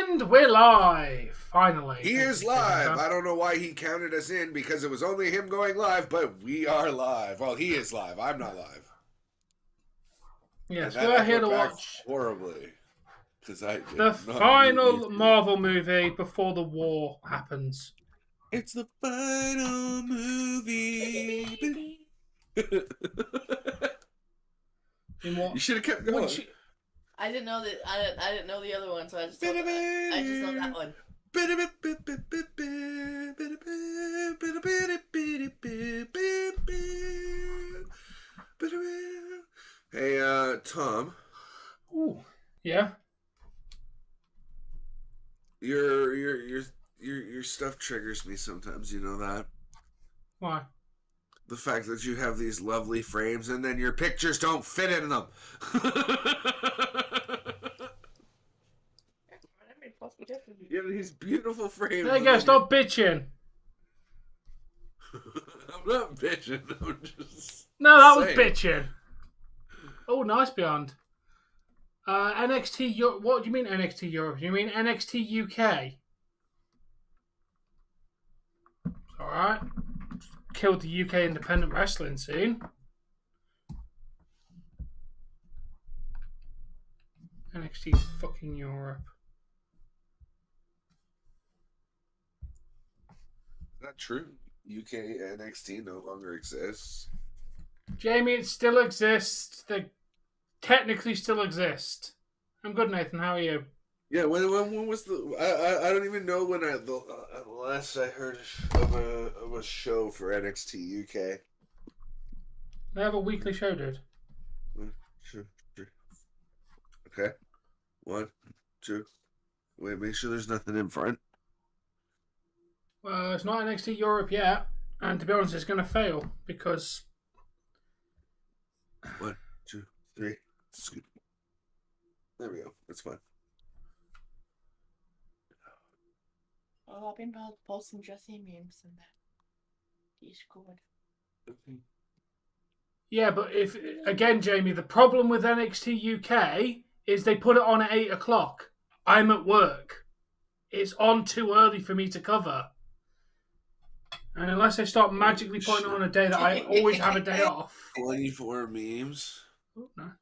And we're live, finally. He is live. I don't know why he counted us in because it was only him going live, but we are live. Well, he is live. I'm not live. Yes, we're here to watch horribly because the final Marvel movie before the war happens. It's the final movie. You should have kept going. I didn't know that. I didn't know the other one, so I just know that one. Hey, Tom. Ooh, yeah. Your stuff triggers me sometimes. You know that? Why? The fact that you have these lovely frames and then your pictures don't fit in them. You have these beautiful frames. There you go, stop bitching. I'm not bitching, I'm just No, that saying. was bitching. Oh, nice Beyond. NXT Europe. What do you mean NXT Europe? You mean NXT UK? Alright. Killed the UK independent wrestling scene. NXT fucking Europe. Not true. UK NXT no longer exists. Jamie, it still exists. They technically still exist. I'm good, Nathan. How are you? Yeah, when was the... I don't even know when the last I heard of a show for NXT UK. They have a weekly show, dude. 1, 2, 3. Okay. 1, 2. Wait, make sure there's nothing in front. Well, it's not NXT Europe yet, and to be honest, it's going to fail because... 1, 2, 3. Scoop. There we go. That's fine. Oh, I've been posting Jesse memes and that. He's good. Okay. Yeah, but if again, Jamie, the problem with NXT UK is they put it on at 8 o'clock. I'm at work. It's on too early for me to cover. And unless they start magically putting it on a day that I always have a day off. 24 memes. Oh, no.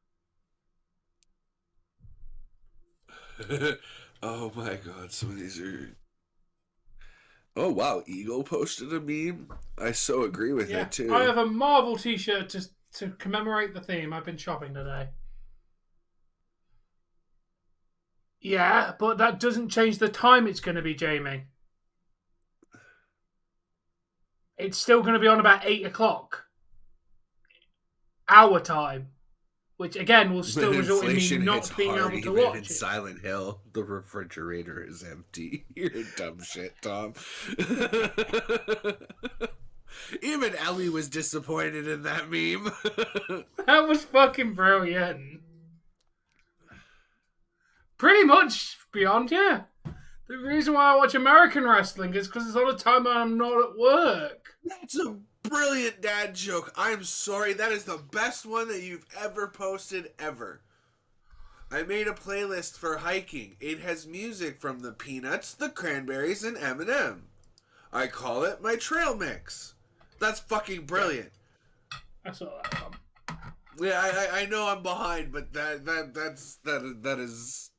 Oh my god, some of these are... Oh wow, Eagle posted a meme. I so agree with it too. I have a Marvel t-shirt to commemorate the theme. I've been shopping today. Yeah, but that doesn't change the time it's going to be, Jamie. It's still going to be on about 8 o'clock. Our time. Which, again, will still result in me not being able to watch in it. Silent Hill, the refrigerator is empty. You're dumb shit, Tom. Even Ellie was disappointed in that meme. That was fucking brilliant. Pretty much Beyond, yeah. The reason why I watch American wrestling is because it's all the time I'm not at work. That's a brilliant dad joke. I'm sorry. That is the best one that you've ever posted ever. I made a playlist for hiking. It has music from the Peanuts, the Cranberries, and Eminem. I call it my trail mix. That's fucking brilliant. That's all that from. Yeah, I know I'm behind, but that is.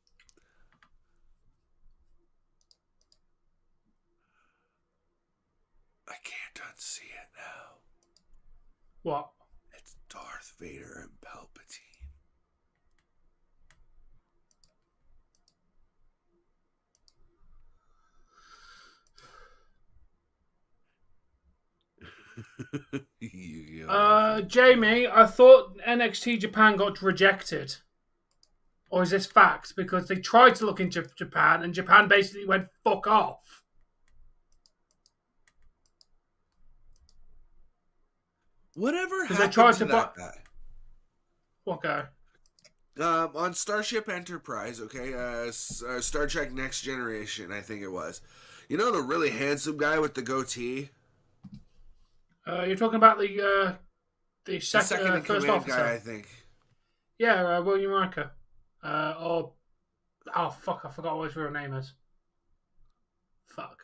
I can't unsee it now. What? It's Darth Vader and Palpatine. Jamie, I thought NXT Japan got rejected. Or is this fact? Because they tried to look into Japan and Japan basically went fuck off. Whatever happened to that guy? What guy? On Starship Enterprise, okay? Star Trek Next Generation, I think it was. You know the really handsome guy with the goatee? You're talking about the second in first command officer guy, I think. Yeah, William Riker. Or Oh, fuck, I forgot what his real name is. Fuck.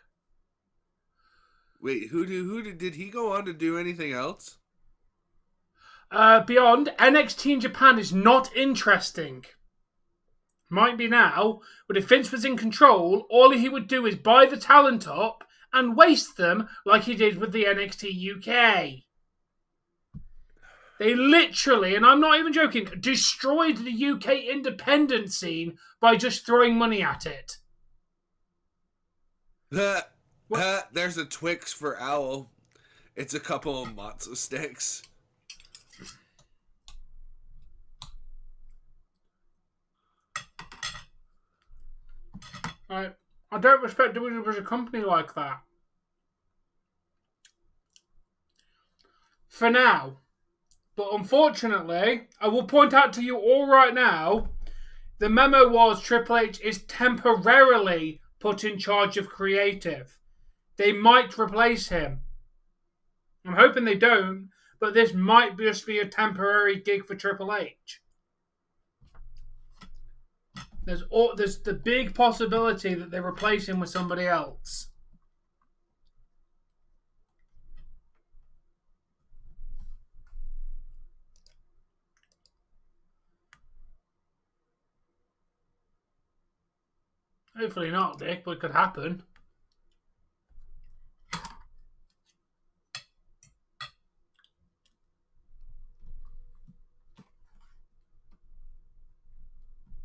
Wait, did he go on to do anything else? Beyond, NXT in Japan is not interesting. Might be now, but if Vince was in control, all he would do is buy the talent up and waste them like he did with the NXT UK. They literally, and I'm not even joking, destroyed the UK independent scene by just throwing money at it. There's a Twix for Owl. It's a couple of matzo sticks. I don't respect WWE as a company like that. For now. But unfortunately, I will point out to you all right now, the memo was Triple H is temporarily put in charge of creative. They might replace him. I'm hoping they don't, but this might just be a temporary gig for Triple H. There's the big possibility that they replace him with somebody else. Hopefully not, Dick, but it could happen.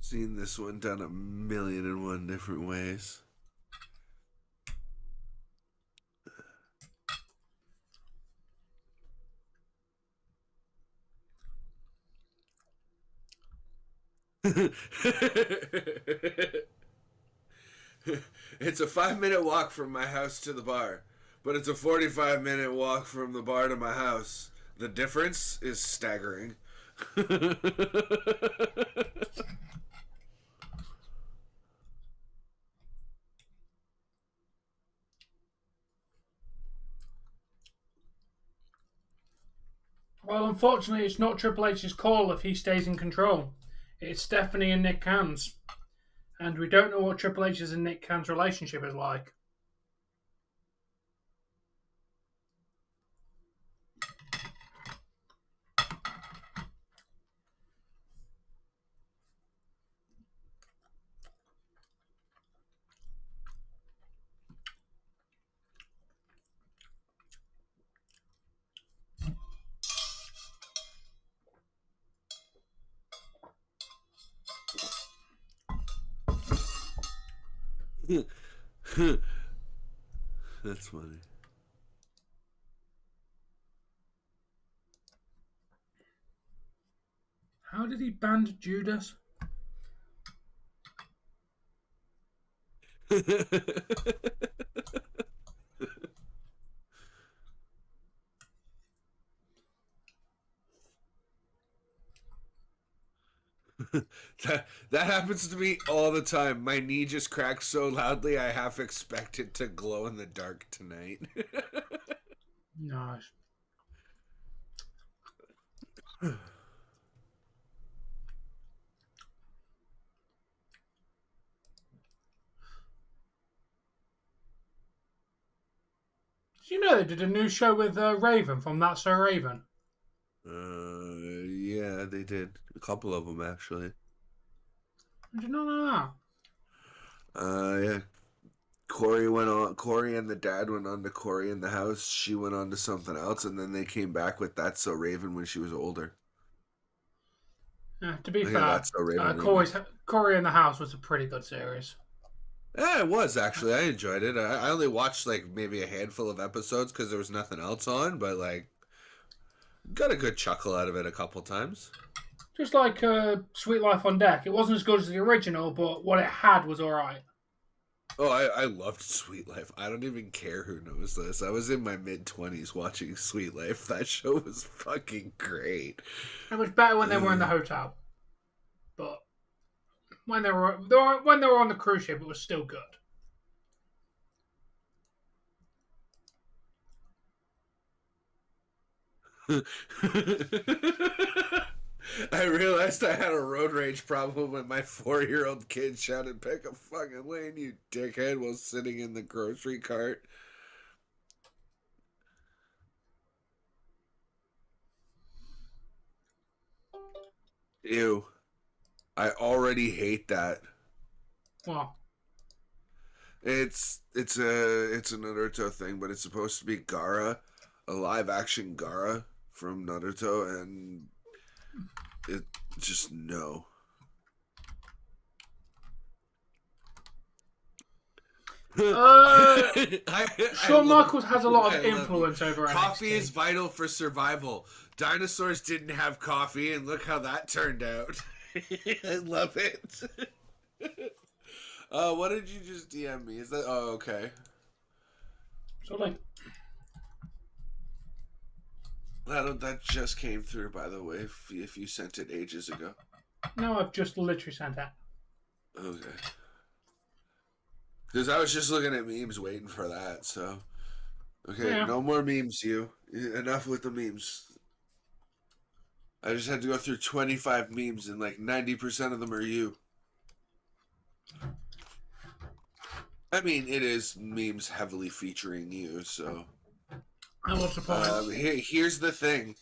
Seen this one done 1,000,001 different ways. It's a 5-minute walk from my house to the bar, but it's a 45-minute walk from the bar to my house. The difference is staggering. Well, unfortunately, it's not Triple H's call if he stays in control. It's Stephanie and Nick Khan's. And we don't know what Triple H's and Nick Khan's relationship is like. That's funny. How did he ban Judas? that happens to me all the time. My knee just cracks so loudly I half expect it to glow in the dark tonight. Nice. Did you know they did a new show with Raven from That's So Raven? Yeah, they did. A couple of them, actually. Did you not know that? Yeah. Corey and the dad went on to Corey in the House. She went on to something else, and then they came back with That's So Raven when she was older. Yeah, to be Yeah, fair, That's So Raven. Corey in the House was a pretty good series. Yeah, it was, actually. I enjoyed it. I only watched, like, maybe a handful of episodes because there was nothing else on, but, like, got a good chuckle out of it a couple times. Just like Sweet Life on Deck. It wasn't as good as the original, but what it had was alright. Oh, I loved Sweet Life. I don't even care who knows this. I was in my mid-20s watching Sweet Life. That show was fucking great. It was better when they were in the hotel. But when they were on the cruise ship, it was still good. I realized I had a road rage problem when my 4-year-old kid shouted, "Pick a fucking lane, you dickhead," while sitting in the grocery cart. Ew. I already hate that. Well, It's a Naruto thing, but it's supposed to be Gaara, a live action Gaara from Naruto, and it just no. Shawn Michaels has a lot of influence over NXT. Coffee is vital for survival. Dinosaurs didn't have coffee, and look how that turned out. I love it. What did you just DM me? Is that... Oh, okay. Something. That just came through, by the way, if you sent it ages ago. No, I've just literally sent that. Okay. Because I was just looking at memes waiting for that, so... Okay, yeah. No more memes, you. Enough with the memes. I just had to go through 25 memes, and like 90% of them are you. I mean, it is memes heavily featuring you, so... And what's the point? Here's the thing.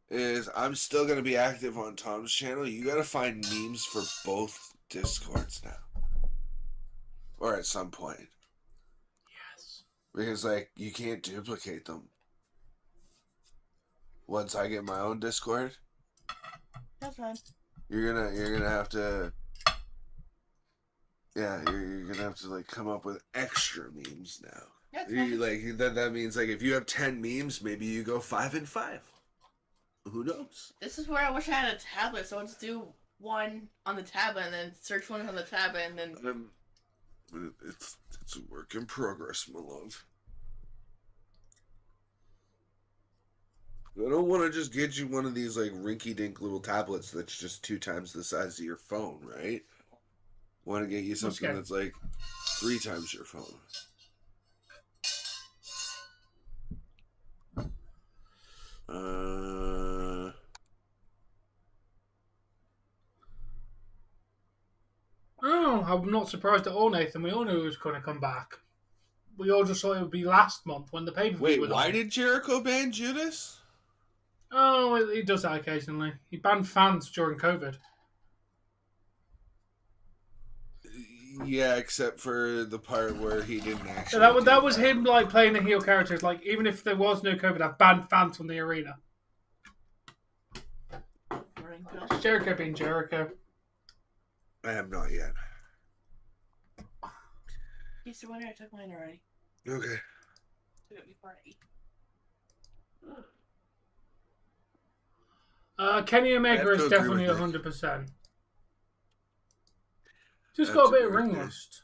Is I'm still going to be active on Tom's channel. You got to find memes for both Discords now. Or at some point. Yes. Because, like, you can't duplicate them. Once I get my own Discord. That's fine. You're gonna have to... Yeah, you're gonna have to, like, come up with extra memes now. That's fine. Like, that means, like, if you have 10 memes, maybe you go 5 and 5. Who knows? This is where I wish I had a tablet, so let's do one on the tablet and then search one on the tablet and then... It's a work in progress, my love. I don't want to just get you one of these, like, rinky-dink little tablets that's just 2 times the size of your phone, right? I want to get you something that's, like, 3 times your phone. Oh, I'm not surprised at all, Nathan. We all knew he was going to come back. We all just thought it would be last month when the pay-per-view was on. Wait, why did Jericho ban Judas? Oh, he does that occasionally. He banned fans during COVID. Yeah, except for the part where he didn't actually. That was him, like, playing a heel character. Like, even if there was no COVID, I banned fans from the arena. Jericho being Jericho. I have not yet. Yes, sir, I took mine already. Okay. Took it before I eat. Kenny Omega is definitely 100%. Just got a bit of ring rust.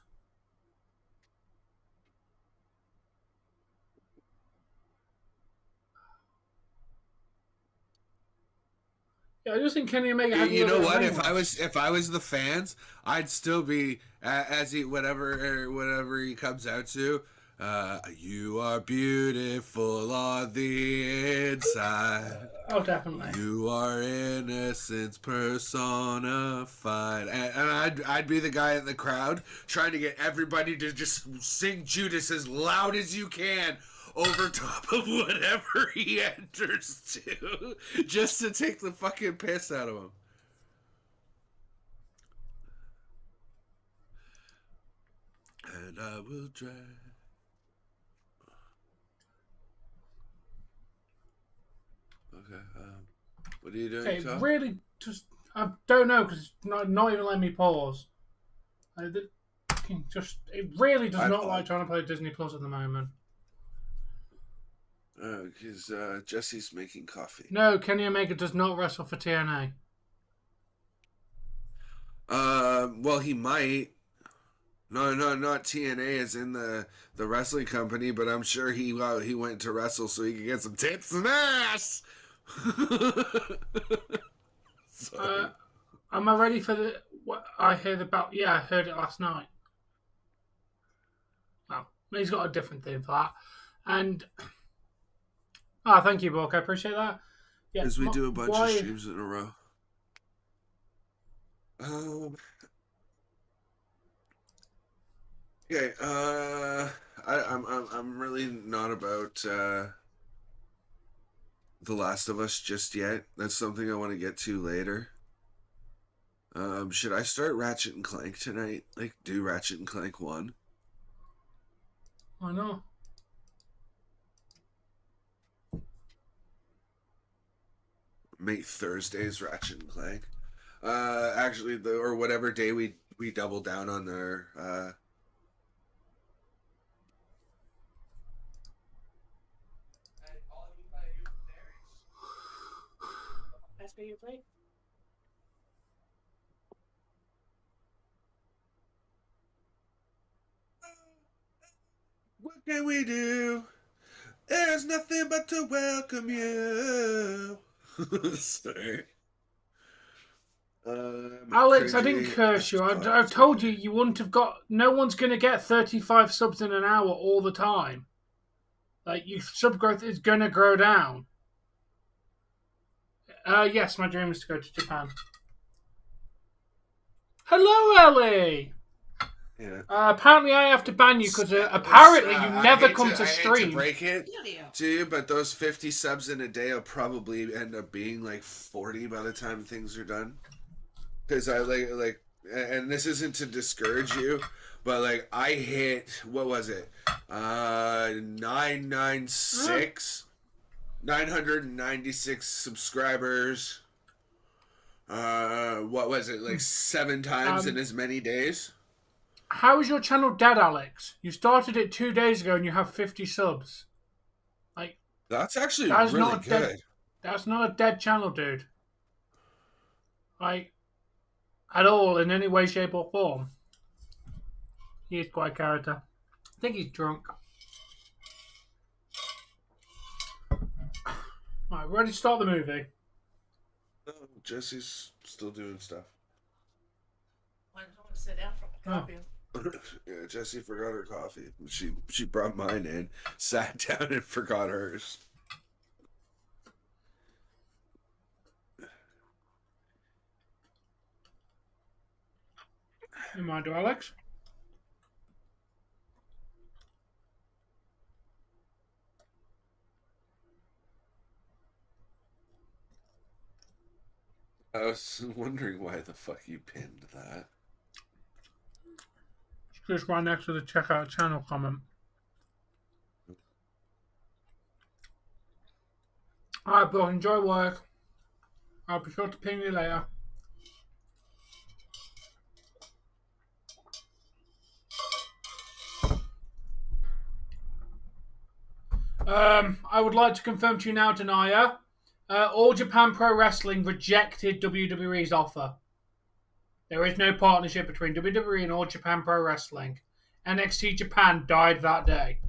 Yeah, I just think Kenny Omega had you know what? If I was the fans, I'd still be as he whatever he comes out to. You are beautiful on the inside. Oh, definitely. You are innocence personified. And I'd be the guy in the crowd trying to get everybody to just sing Judas as loud as you can over top of whatever he enters to, just to take the fucking piss out of him. And I will drive. Okay, what are you doing, Okay, Tom? really, just, I don't know, because it's not even letting me pause. It really does not like trying to play Disney Plus at the moment. Because Jesse's making coffee. No, Kenny Omega does not wrestle for TNA. Well, he might. No, not TNA as in the wrestling company, but I'm sure he went to wrestle so he could get some tits and ass. Am I ready for what I heard about? Yeah, I heard it last night. Well, he's got a different thing for that. And thank you, Bork. I appreciate that. Yeah, as we do a bunch of streams in a row. Um. Okay. I'm really not about The Last of Us just yet. That's something I want to get to later. Should I start Ratchet and Clank tonight? Like, do Ratchet and Clank 1? Why not? Make Thursdays Ratchet and Clank. Actually, or whatever day we double down on their That's where you play. What can we do? There's nothing but to welcome you. Sorry. Alex, I didn't curse you. I've told you you wouldn't have got. No one's going to get 35 subs in an hour all the time. Like, your sub growth is going to grow down. Yes, my dream is to go to Japan. Hello, Ellie. Yeah. Apparently, I have to ban you because apparently you never come to stream. I hate to break it to you, but those 50 subs in a day will probably end up being like 40 by the time things are done. Because I like, and this isn't to discourage you, but like I hit, what was it? 996 subscribers. What was it? Like 7 times in as many days. How is your channel dead, Alex? You started it 2 days ago and you have 50 subs. Like, that's actually really good. That's not a dead channel, dude. Like, at all, in any way, shape, or form. He is quite a character. I think he's drunk. Right, we're ready to start the movie. Oh, Jesse's still doing stuff. Why don't I sit down for my coffee? Yeah, Jessie forgot her coffee. She brought mine in, sat down, and forgot hers. You mind, do Alex? I was wondering why the fuck you pinned that. It's just right next to the check out channel comment. Alright, Bill, enjoy work. I'll be sure to ping you later. I would like to confirm to you now, Denier. All Japan Pro Wrestling rejected WWE's offer. There is no partnership between WWE and All Japan Pro Wrestling. NXT Japan died that day.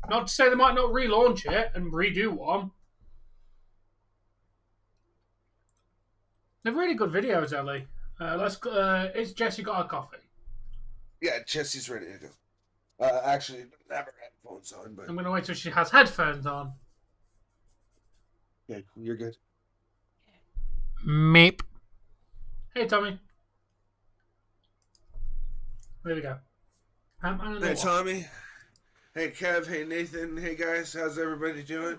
Not to say they might not relaunch it and redo one. They're really good videos, Ellie. Is Jessie got her coffee? Yeah, Jesse's ready to go. Actually, never headphones on, but I'm going to wait till she has headphones on. yeah, you're good. Meep. Hey, Tommy. There we go. Hey, Tommy. Hey, Kev. Hey, Nathan. Hey, guys. How's everybody doing?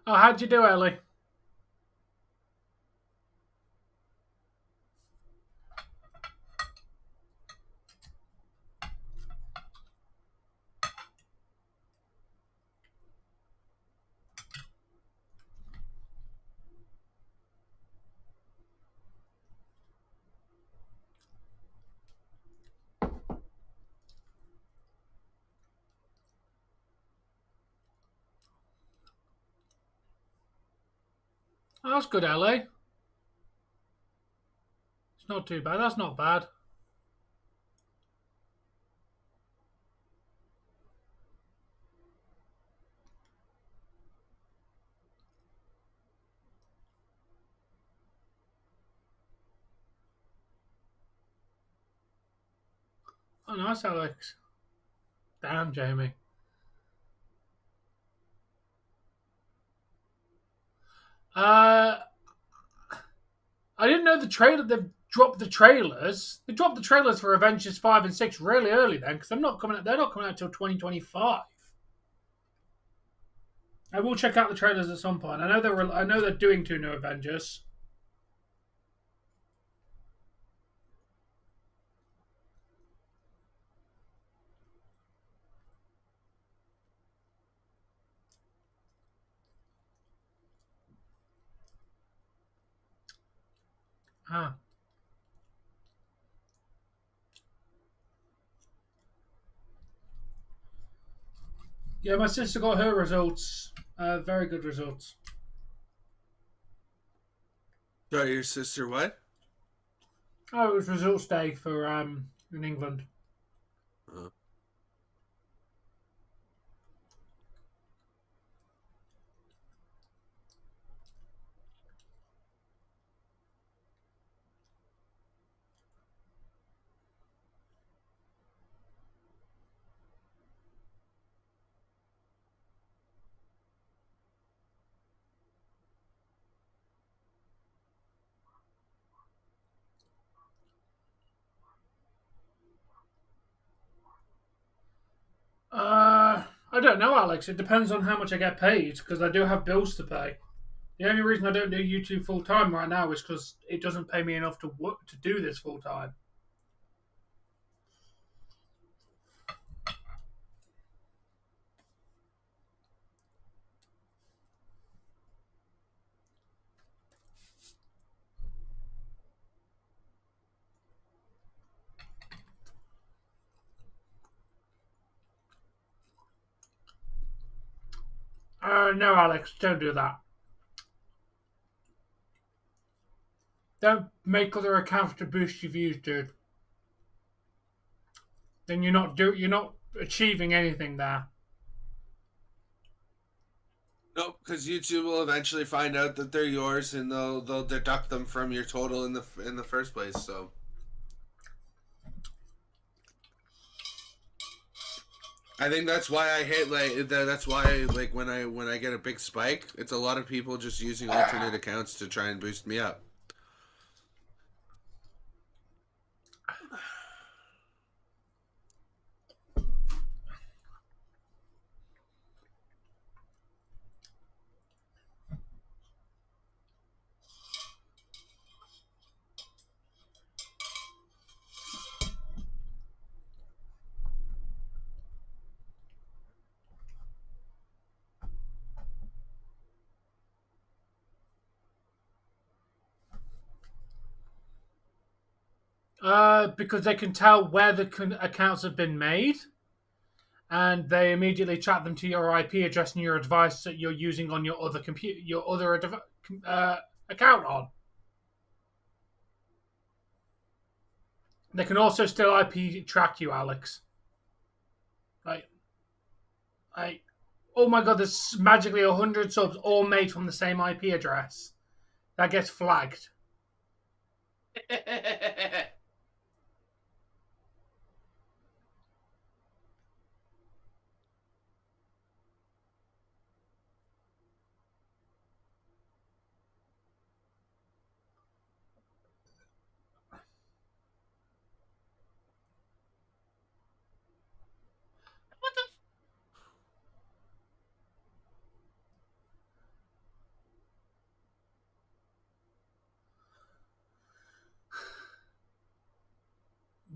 Oh, how'd you do, Ellie? Oh, that's good, Ellie. It's not too bad. That's not bad. Oh, nice, Alex. Damn, Jamie. Uh, I didn't know the trailer. They've dropped the trailers. They dropped the trailers for Avengers 5 and 6 really early then, because they're not coming out until 2025. I will check out the trailers at some point. I know they're doing 2 new Avengers. Ah. Yeah, my sister got her results. Very good results. Sorry, your sister what? Oh, it was results day for in England. Oh. I don't know, Alex. It depends on how much I get paid because I do have bills to pay. The only reason I don't do YouTube full time right now is because it doesn't pay me enough to work to do this full time. No, Alex, don't do that. Don't make other accounts to boost your views, dude. Then you're not achieving anything there. Nope, because YouTube will eventually find out that they're yours, and they'll deduct them from your total in the first place. So I think that's why I hit that's why like when I get a big spike, it's a lot of people just using alternate accounts to try and boost me up. Because they can tell where the accounts have been made, and they immediately track them to your IP address and your device that you're using on your other account on. They can also still IP track you, Alex. Like, like, oh my god, there's magically 100 subs all made from the same IP address. That gets flagged. What the?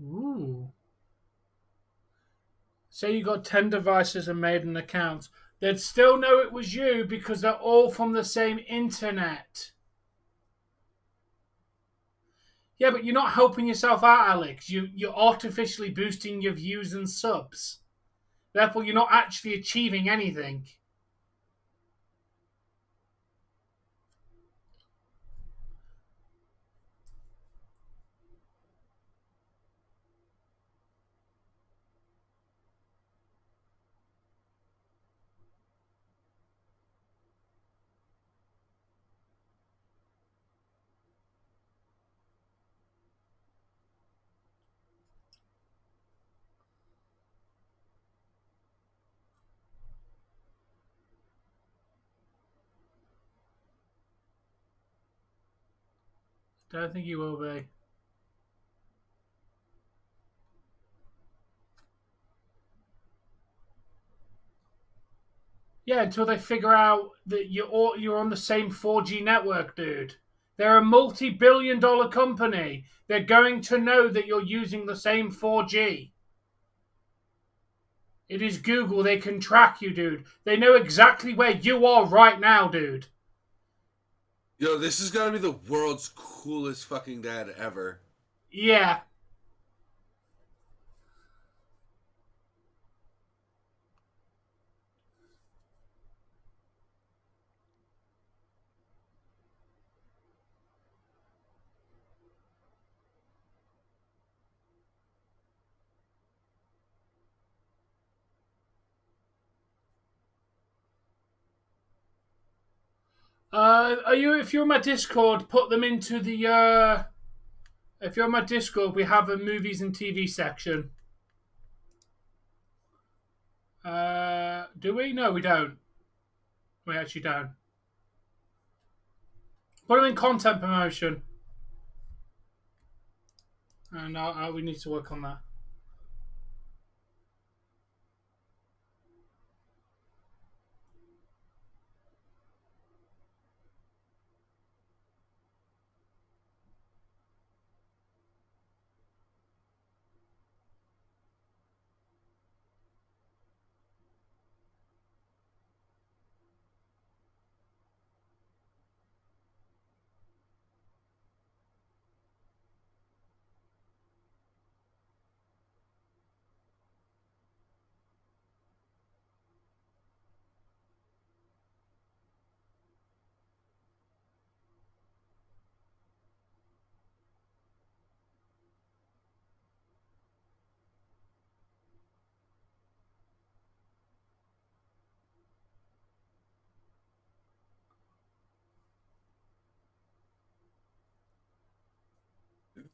Ooh. Say you got 10 devices and made an account. They'd still know it was you because they're all from the same internet. Yeah, but you're not helping yourself out, Alex. You're artificially boosting your views and subs. Therefore, you're not actually achieving anything. Don't think you will be. Yeah, until they figure out that you're on the same 4G network, dude. They're a multi-billion-dollar company. They're going to know that you're using the same 4G. It is Google. They can track you, dude. They know exactly where you are right now, dude. Yo, this is gonna be the world's coolest fucking dad ever. Yeah. Are you? If you're on my Discord, put them into the. If you're on my Discord, we have a movies and TV section. Do we? No, we don't. We actually don't. Put them in content promotion, and we need to work on that.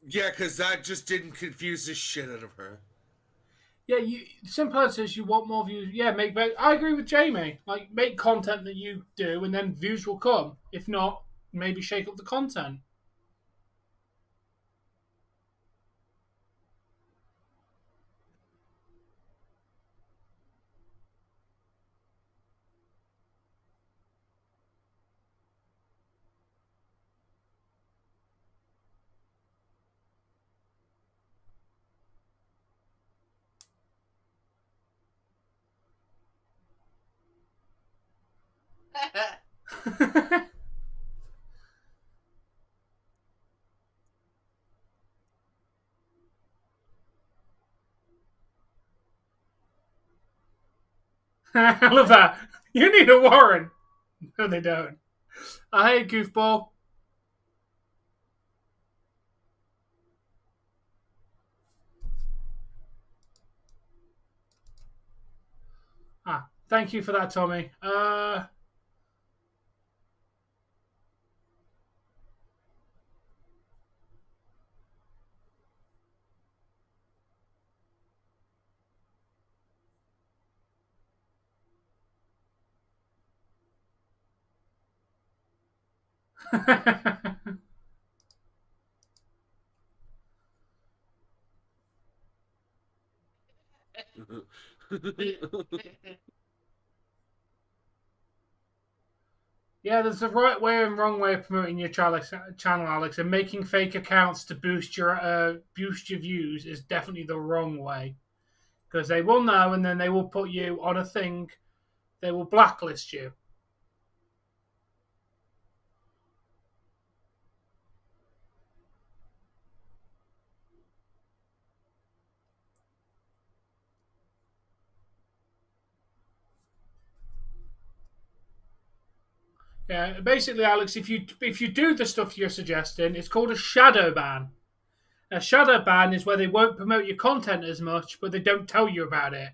Yeah, because that just didn't confuse the shit out of her. Yeah, simple answer is you want more views. Yeah, I agree with Jamie. Like, make content that you do, and then views will come. If not, maybe shake up the content. I love that. You need a warrant. No, they don't. I hate goofball. Thank you for that, Tommy. Yeah, there's a right way and wrong way of promoting your channel, Alex, and making fake accounts to boost your views is definitely the wrong way, because they will know, and then they will put you on a thing. They will blacklist you. Yeah, basically, Alex, if you do the stuff you're suggesting, it's called a shadow ban. A shadow ban is where they won't promote your content as much, but they don't tell you about it.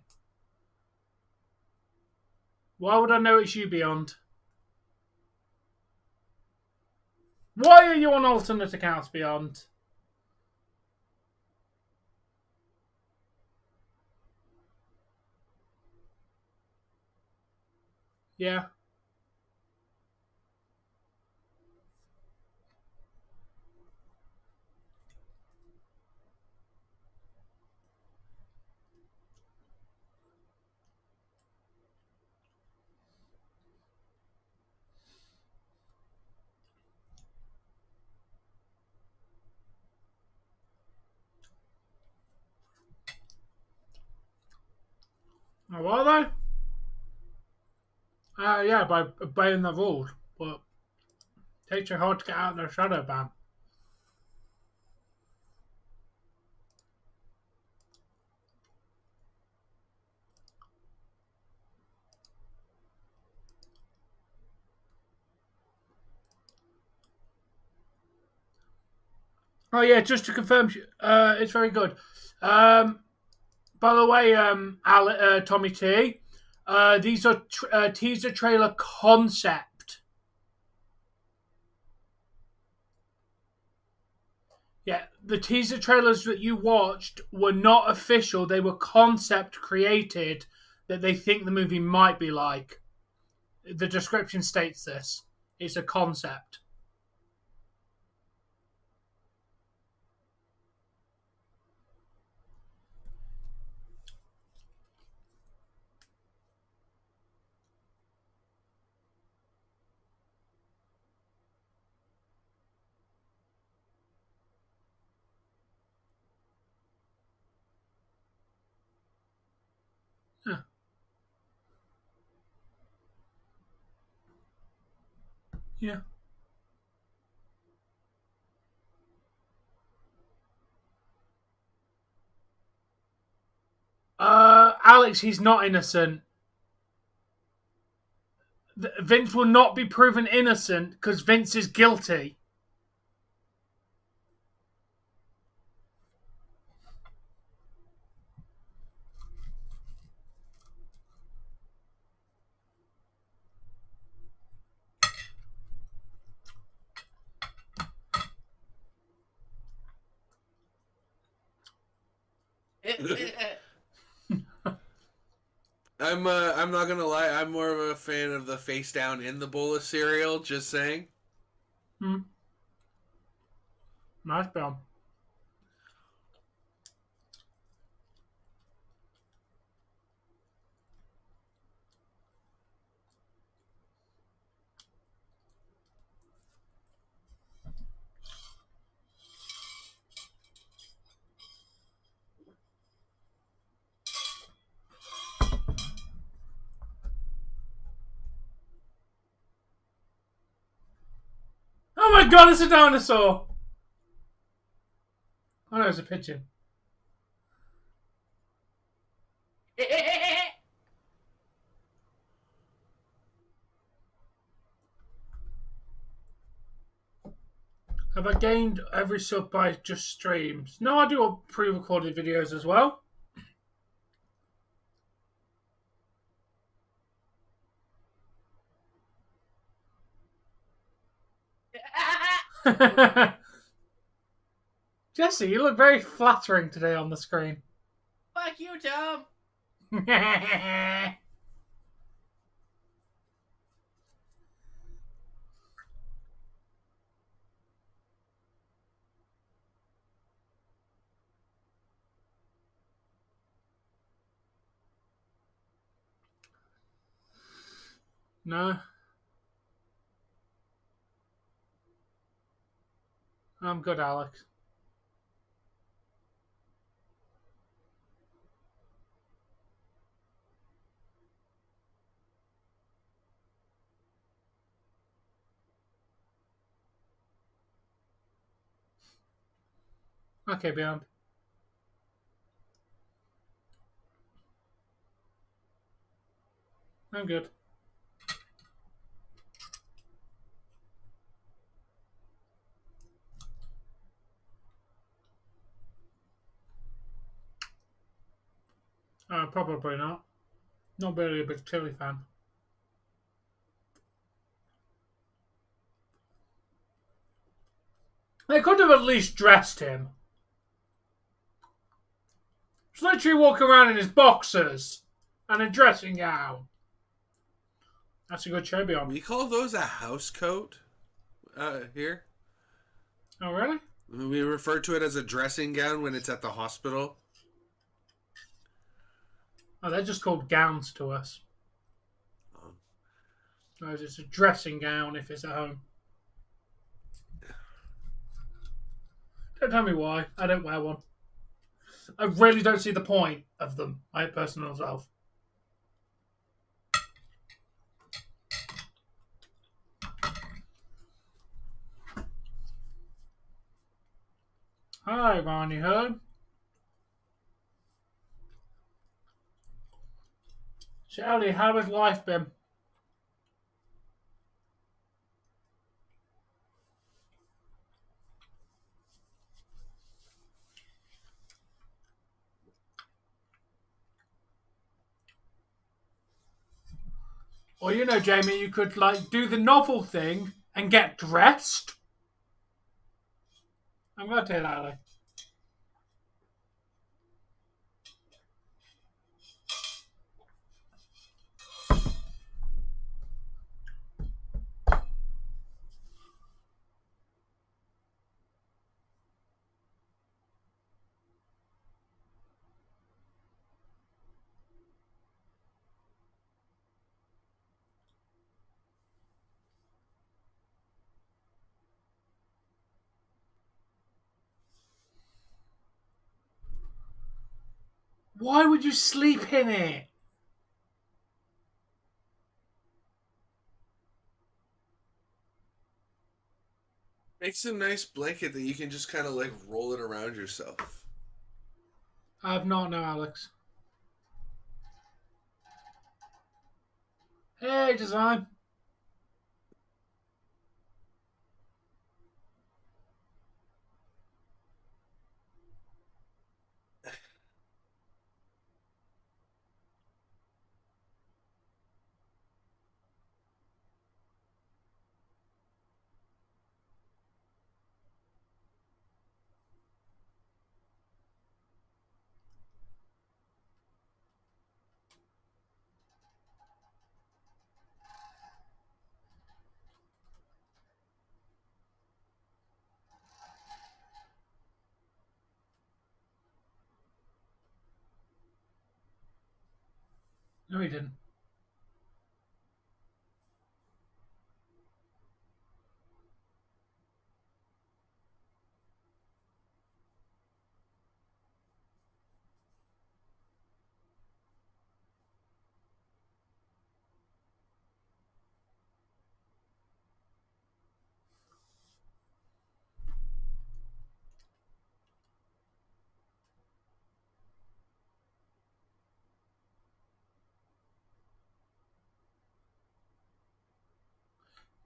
Why would I know it's you, Beyond? Why are you on alternate accounts, Beyond? Yeah. Oh, are they? Yeah, by obeying the rules. But it takes you hard to get out of their shadow ban. Oh yeah, just to confirm, it's very good. By the way, Tommy T, these are teaser trailer concept. Yeah, the teaser trailers that you watched were not official. They were concept created that they think the movie might be like. The description states this. It's a concept. Huh. Yeah. Alex, he's not innocent. Vince will not be proven innocent because Vince is guilty. I'm not gonna lie, I'm more of a fan of the face down in the bowl of cereal, just saying. Nice film. Oh my god, it's a dinosaur! Oh no, it's a pigeon. Have I gained every sub by just streams? No, I do pre-recorded videos as well. Jesse, you look very flattering today on the screen. Fuck you, Tom. No. I'm good, Alex. Okay, Beyond. I'm good. Probably not. Not really a big chili fan. They could have at least dressed him. He's literally walking around in his boxers and a dressing gown. That's a good show, Beyond. We call those a house coat here. Oh, really? We refer to it as a dressing gown when it's at the hospital. Oh, they're just called gowns to us. No, it's a dressing gown if it's at home. Don't tell me why. I don't wear one. I really don't see the point of them, I personally myself. Hi, Ronnie Hood. So, Ellie, how has life been? Or, you know, Jamie, you could, like, do the novel thing and get dressed. I'm going to tell you that, Ellie. Why would you sleep in it? Makes a nice blanket that you can just kind of like roll it around yourself. I've not, no, Alex. Hey, design. No, he didn't.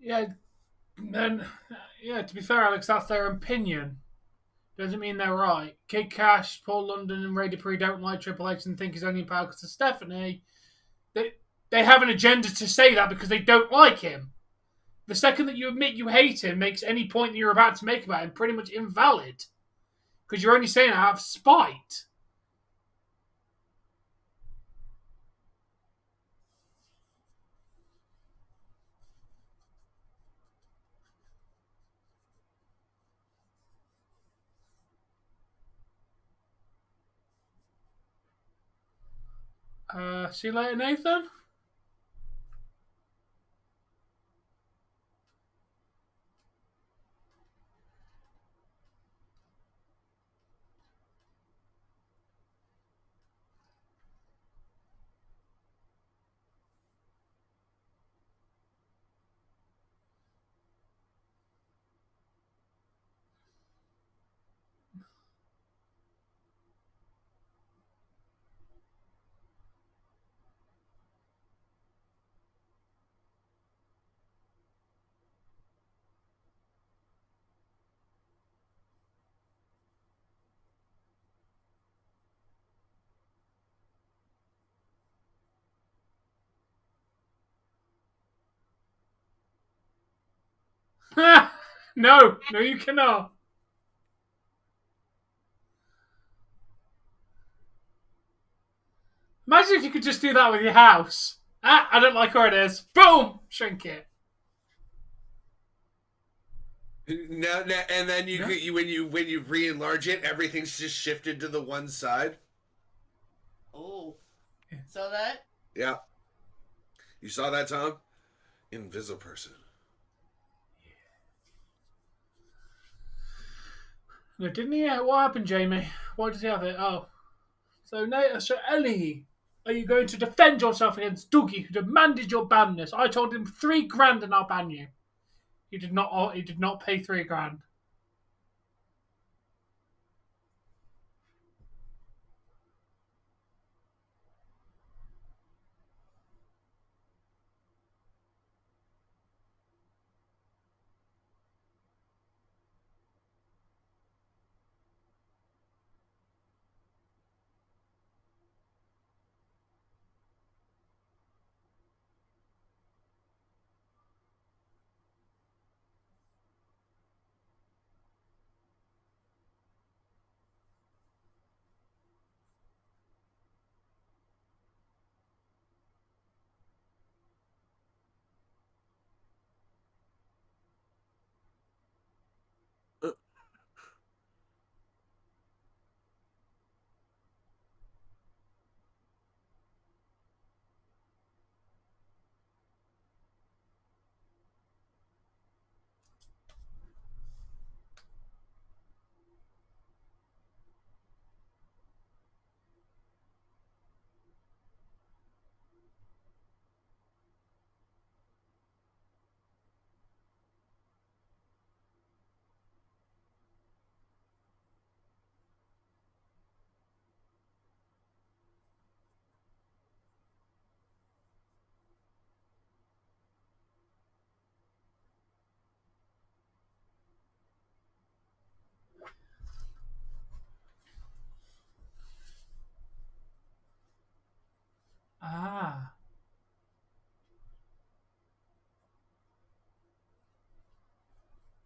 Yeah, then, yeah, to be fair, Alex, that's their opinion. Doesn't mean they're right. Kid Cash, Paul London, and Ray Dupree don't like Triple H and think he's only in power because of Stephanie. They have an agenda to say that because they don't like him. The second that you admit you hate him makes any point that you're about to make about him pretty much invalid. Because you're only saying it out of spite. See you later, Nathan. No, you cannot. Imagine if you could just do that with your house. I don't like where it is. Boom! Shrink it. Now, and then when you re-enlarge it, everything's just shifted to the one side. Oh. So that? Yeah. You saw that, Tom? Invisible person. No, didn't he? What happened, Jamie? Why does he have it? Oh. So Ellie, are you going to defend yourself against Dougy, who demanded your banness? I told him $3,000 and I'll ban you. He did not. He did not pay $3,000.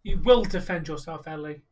You will defend yourself, Ellie.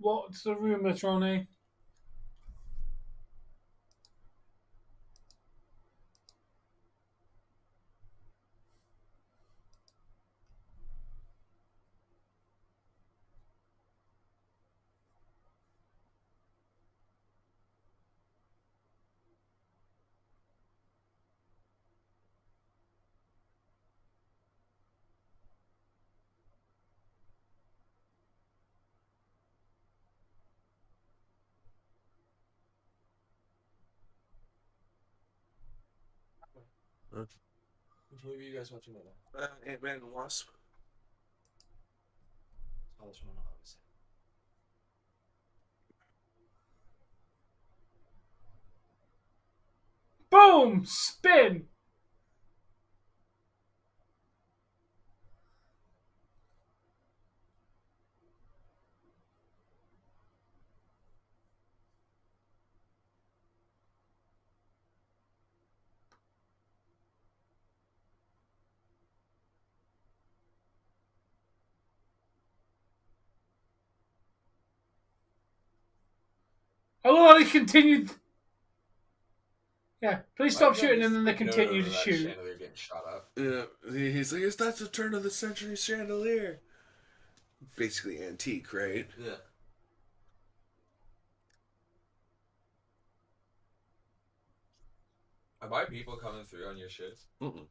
What's the rumour, Tronny? Which movie are you guys watching right now? Ant-Man and Wasp. Oh, this one I was Boom! Spin! I love how they continued. Yeah, please stop shooting, and then they continue to shoot. Chandelier getting shot up. Yeah, he's like, that's a turn of the century chandelier. Basically antique, right? Yeah. Are my people coming through on your shit? Mm-mm.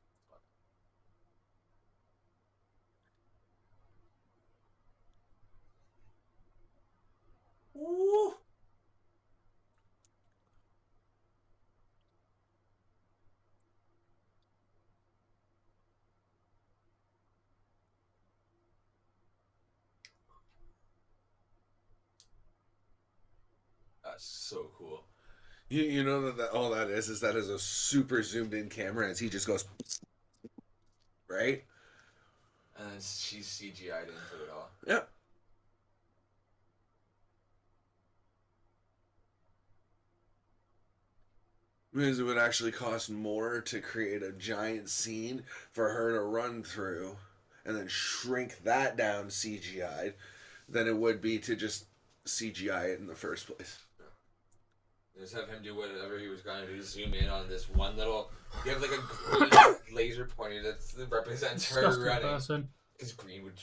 Ooh. That's so cool. You know that all that is a super zoomed in camera as he just goes, right? And then she's CGI'd into it all. Yeah. Because it would actually cost more to create a giant scene for her to run through and then shrink that down CGI'd than it would be to just CGI it in the first place. Just have him do whatever he was going to do. Zoom in on this one little. You have like a green laser pointer that represents her running. Because green would.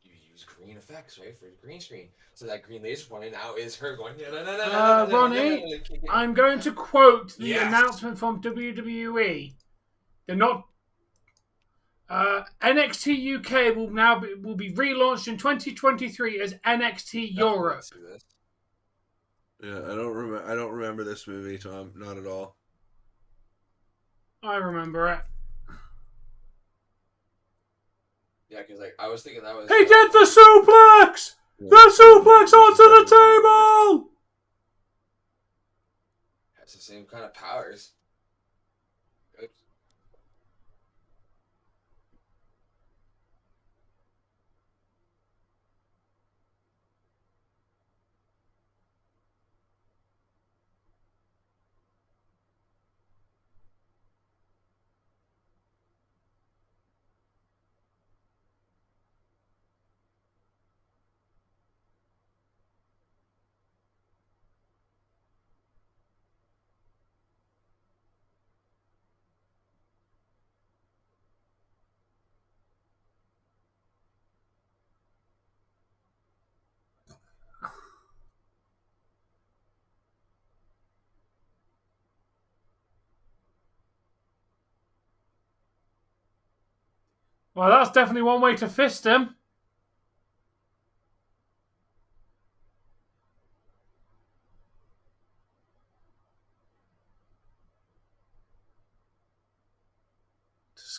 You use green effects, right? For the green screen. So that green laser pointer now is her going. Ronnie, I'm going to quote the announcement from WWE. They're not. NXT UK will be relaunched in 2023 as NXT Europe. Yeah, I don't remember this movie, Tom. Not at all. I remember it. Yeah, because like I was thinking that was. He did the suplex. The suplex onto the table. Has the same kind of powers. Good. Well, that's definitely one way to fist him.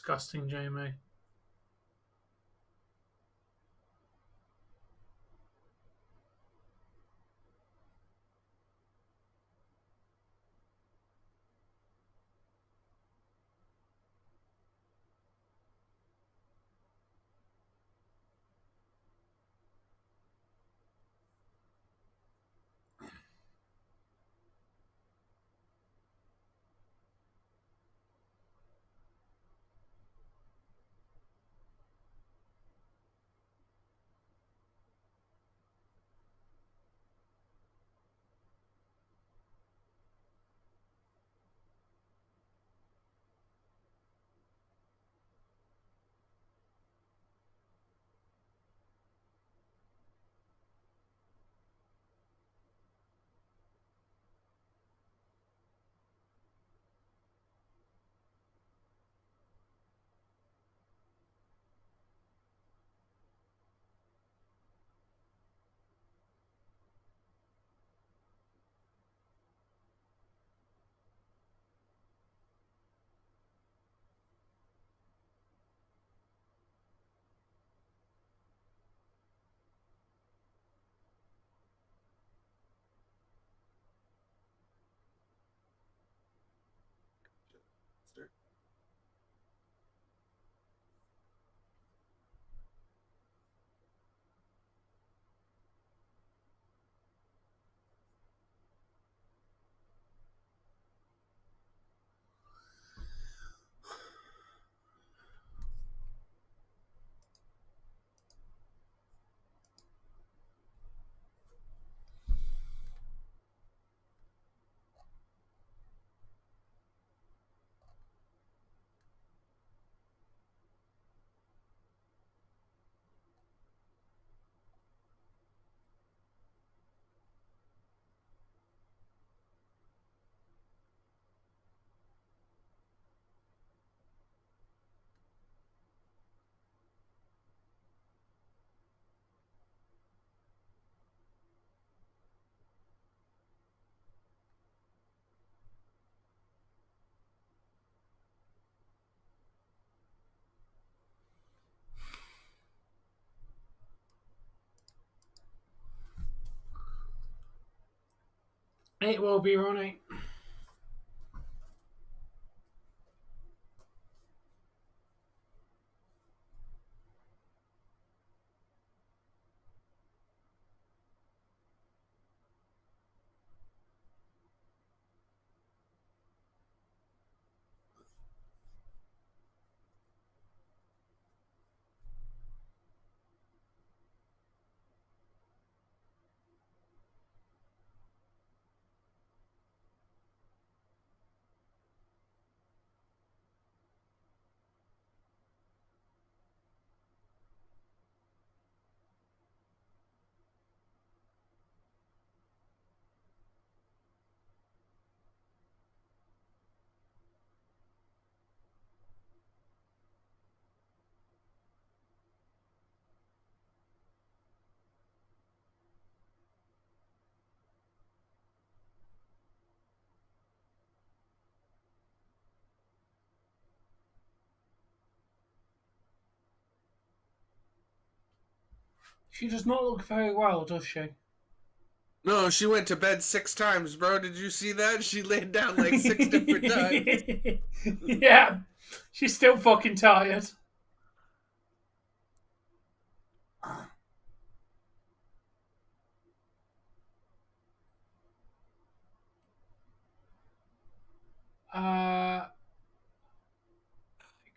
disgusting, Jamie. It will be running. She does not look very well, does she? No, she went to bed 6 times, bro. Did you see that? She laid down like 6 different times. Yeah, she's still fucking tired.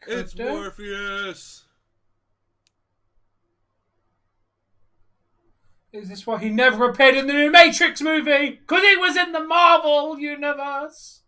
It's Morpheus. Is this why he never appeared in the new Matrix movie? Because he was in the Marvel universe.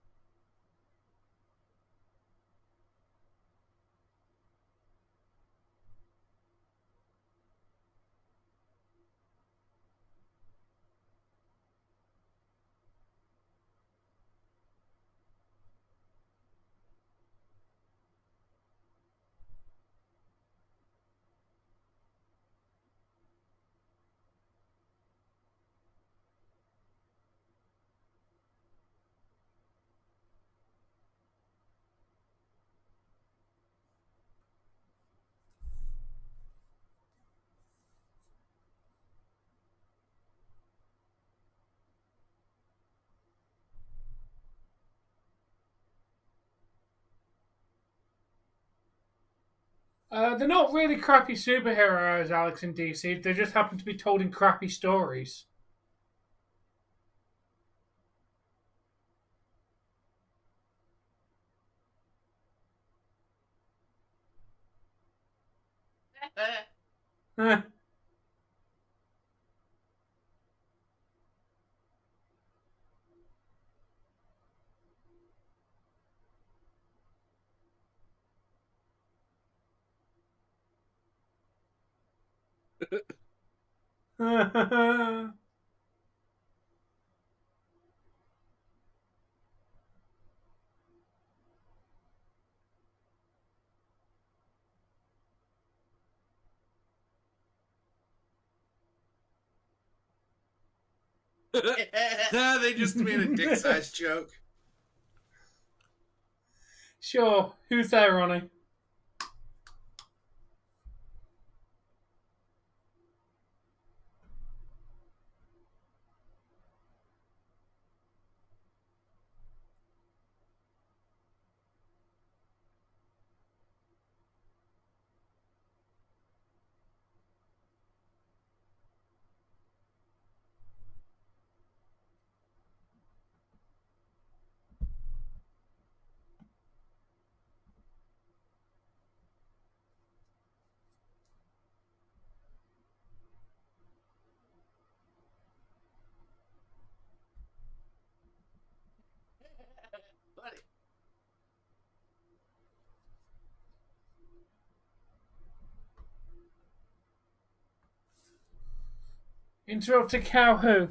They're not really crappy superheroes, Alex, in DC. They just happen to be told in crappy stories. They just made a dick-sized joke. Sure. Who's there, Ronnie? Buddy. Interrupt a cow who?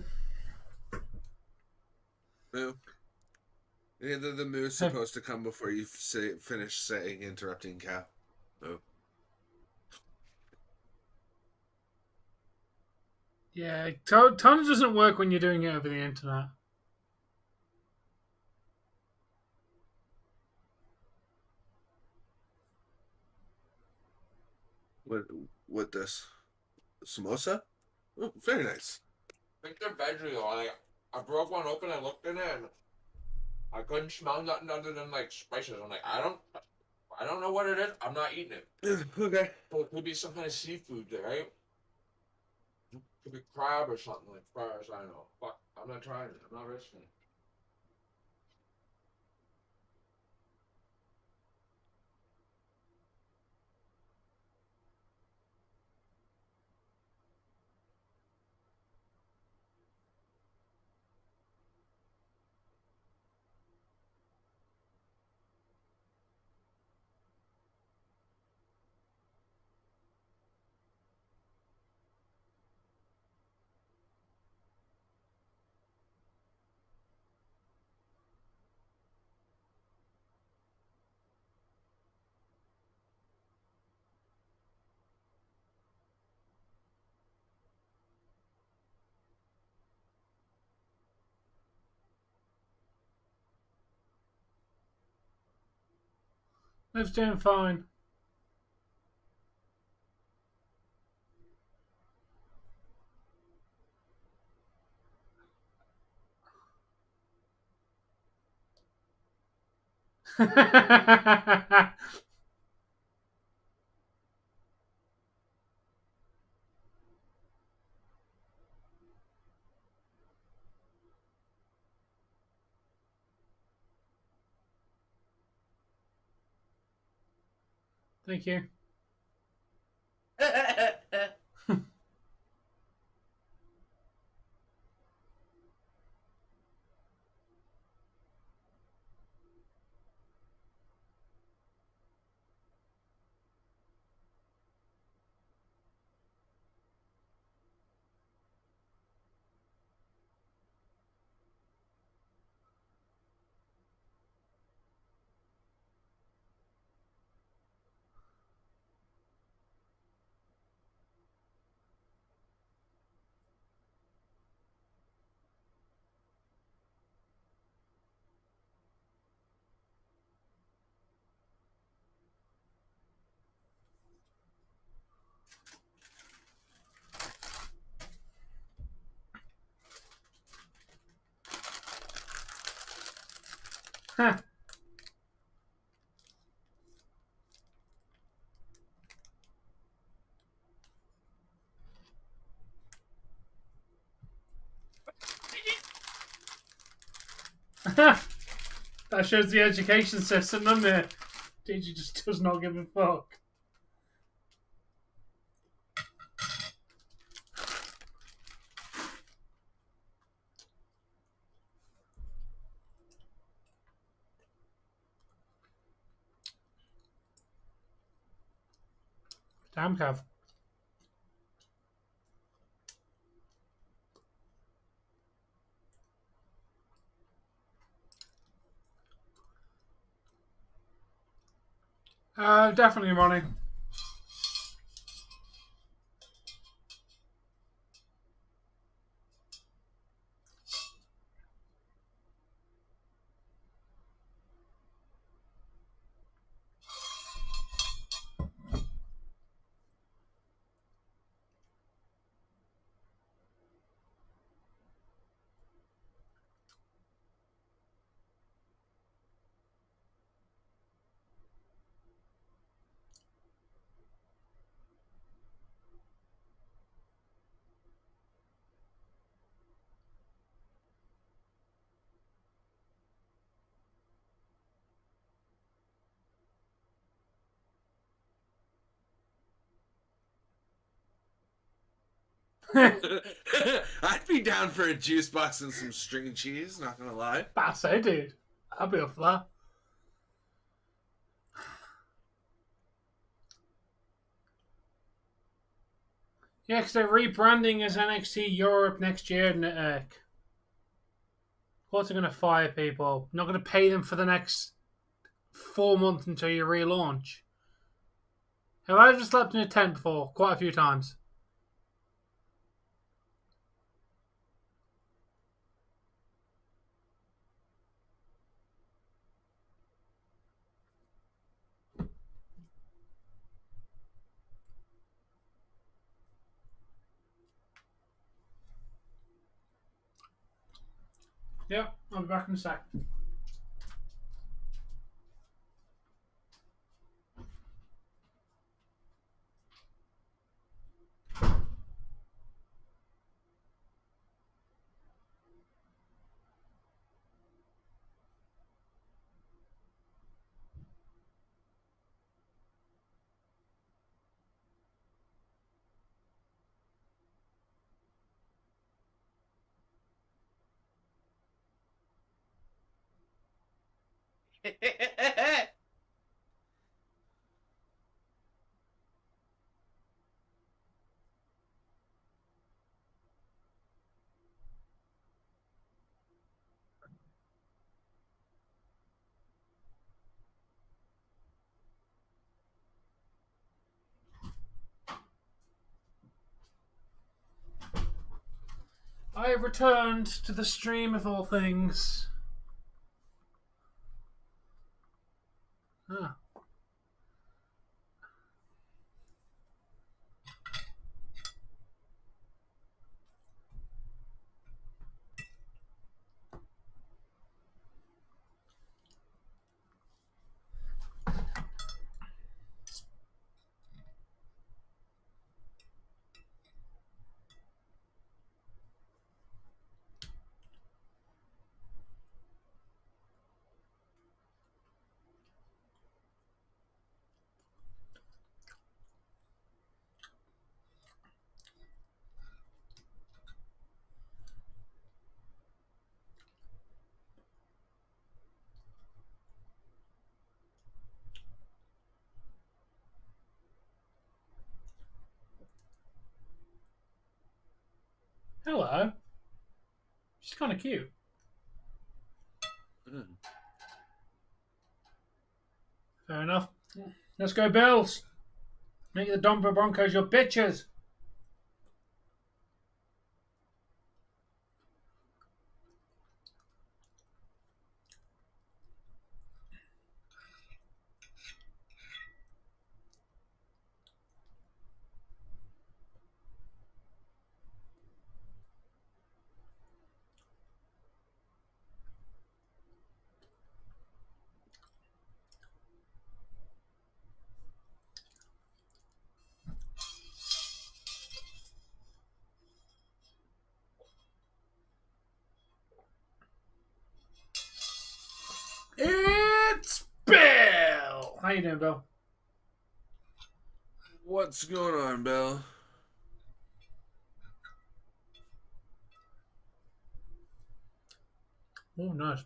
Moo. Either the moo's supposed to come before you finish saying interrupting cow. Moo. Yeah, Tana doesn't work when you're doing it over the internet. What this? Samosa? Oh, very nice. I think they're veggie. Like, I broke one open, I looked in it, and I couldn't smell nothing other than like spices. I'm like, I don't know what it is. I'm not eating it. Okay. But it could be some kind of seafood, right? Could be crab or something, like far as I know. Fuck, I'm not trying it. I'm not risking it. Liv's doing fine. Thank you. Huh. That shows the education system, doesn't it? Teacher just does not give a fuck. Damn, Cav. Definitely Ronnie. I'd be down for a juice box and some string cheese, not gonna lie. That's it, dude. I'll be up for that. Yeah, because they're rebranding as NXT Europe next year. Of course they're going to fire people. Not going to pay them for the next 4 months until you relaunch. Have I ever slept in a tent before? Quite a few times. Yeah, I'll be back in a sec. I have returned to the stream of all things. Ah. Hello. She's kind of cute. Fair enough. Let's go, Bills. Make the Denver Broncos your bitches. How you doing, Bill? What's going on, Bill? Oh, nice.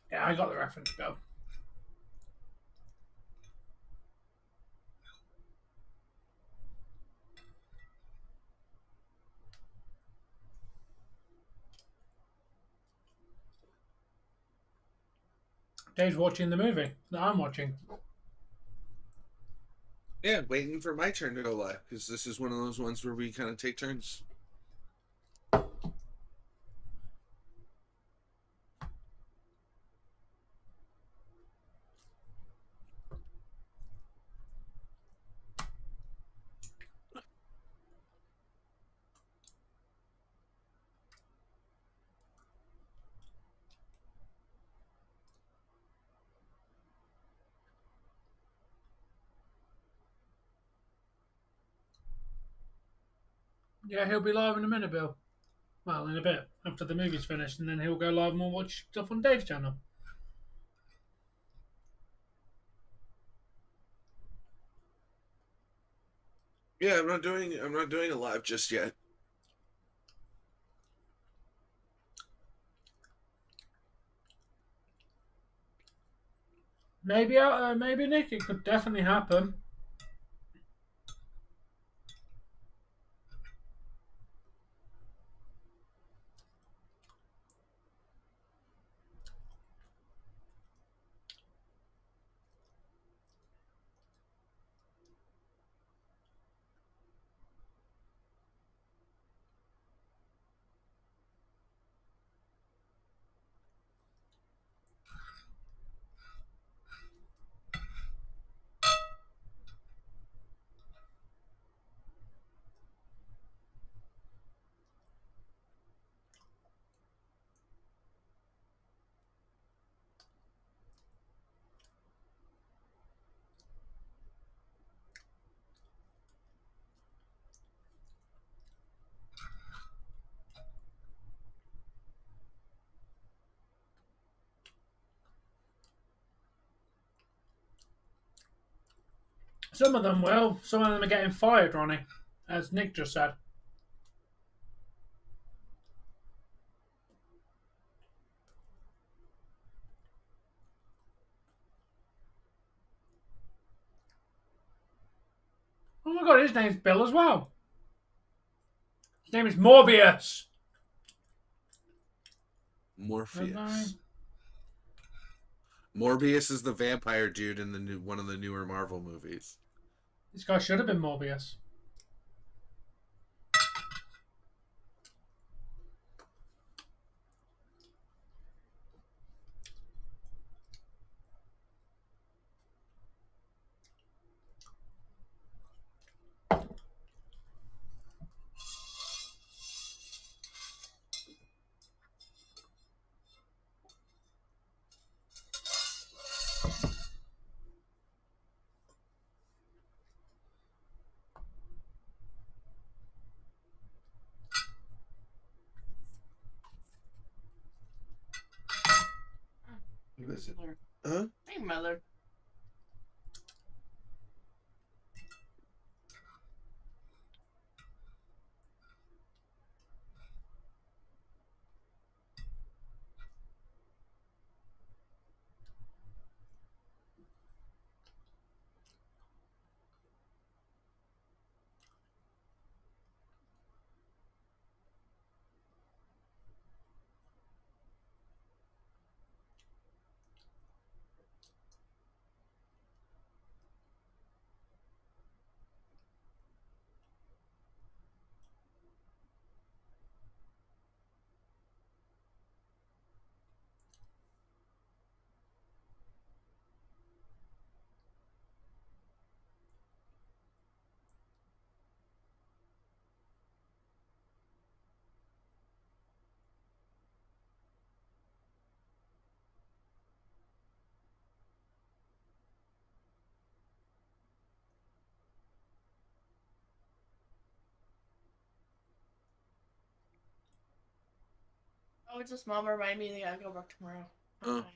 Yeah, I got the reference, Bill. Dave's watching the movie that I'm watching. Yeah, waiting for my turn to go live, because this is one of those ones where we kind of take turns. Yeah, he'll be live in a minute, Bill. Well, in a bit, after the movie's finished, and then he'll go live and we'll watch stuff on Dave's channel. Yeah, I'm not doing a live just yet. Maybe Nick, it could definitely happen. Some of them will. Some of them are getting fired, Ronnie, as Nick just said. Oh my god, his name's Bill as well. His name is Morbius. Morpheus. Morbius is the vampire dude in the one of the newer Marvel movies. This guy should have been Morbius. What is it? Huh? Hey, mother. Oh, it's just mom remind me that I gotta go work tomorrow. Oh. Fine.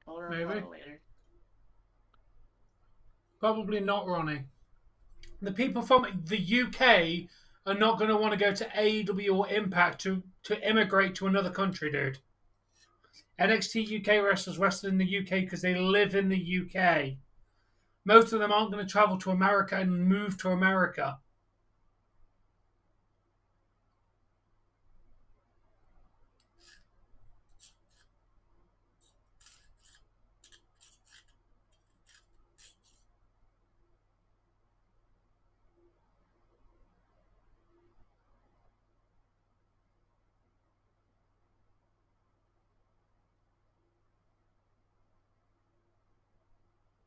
Or Maybe. later. Probably not, Ronnie. The people from the UK are not going to want to go to AEW or Impact to immigrate to another country, dude. NXT UK wrestlers wrestle in the UK because they live in the UK. Most of them aren't going to travel to America and move to America.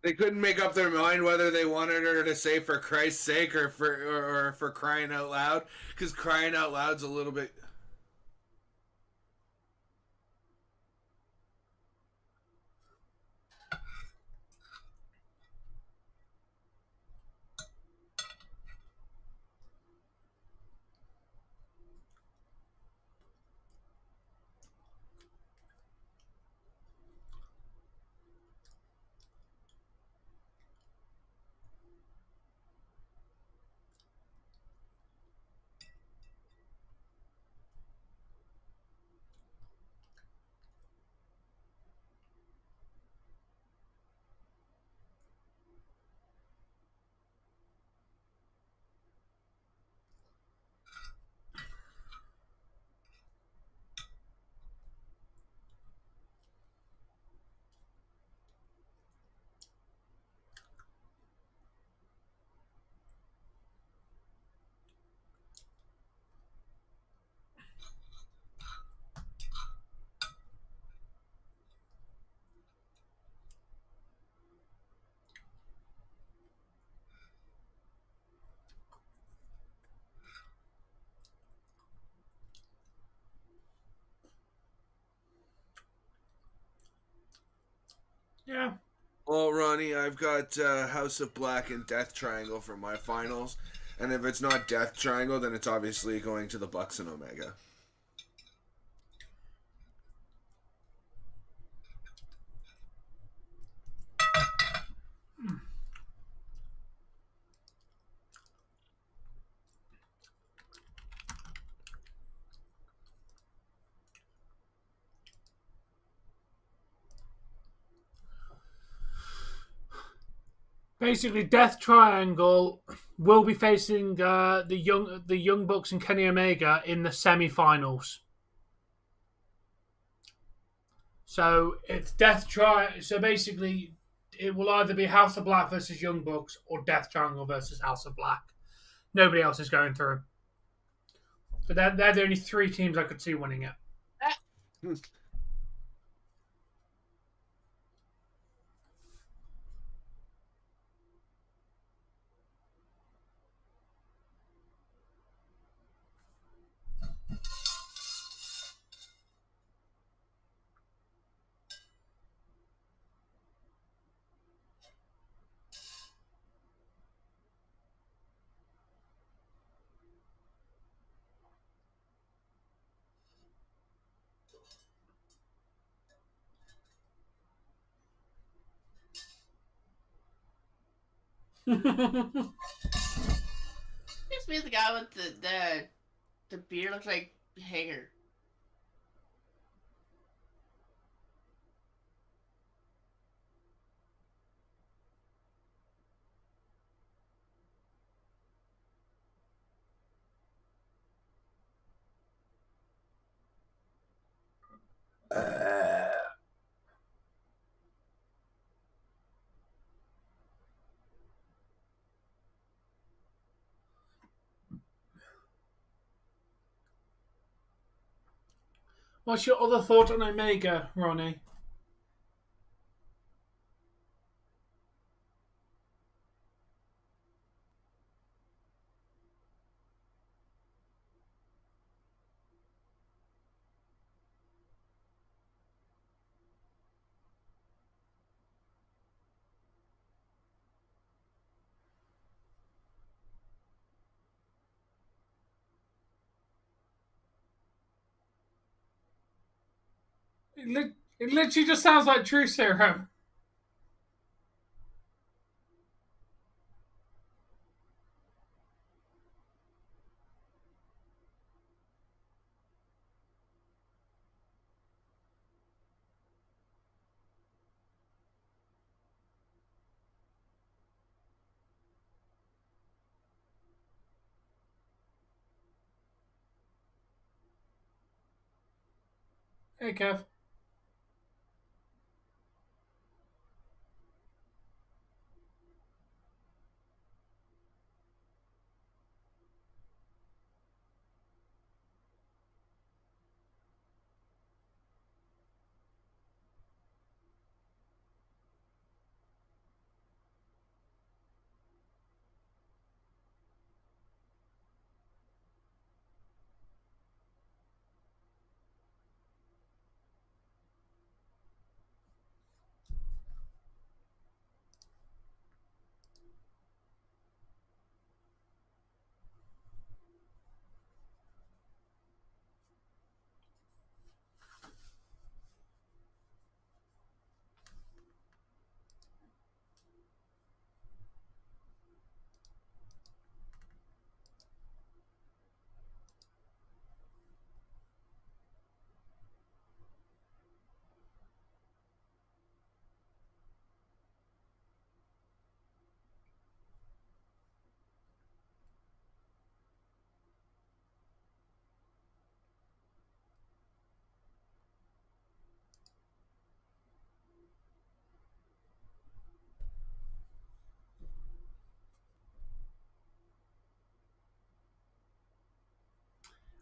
They couldn't make up their mind whether they wanted her to say "for Christ's sake" or for crying out loud, because crying out loud's a little bit. Yeah. Well, Ronnie, I've got House of Black and Death Triangle for my finals, and if it's not Death Triangle, then it's obviously going to the Bucks and Omega. Basically, Death Triangle will be facing the Young Bucks and Kenny Omega in the semi-finals. So it's Death Triangle. So basically, it will either be House of Black versus Young Bucks or Death Triangle versus House of Black. Nobody else is going through. But they're the only three teams I could see winning it. Used to be the guy with the beard looks like Hager. What's your other thought on Omega, Ronnie? It literally just sounds like True Serum. Hey, Kev.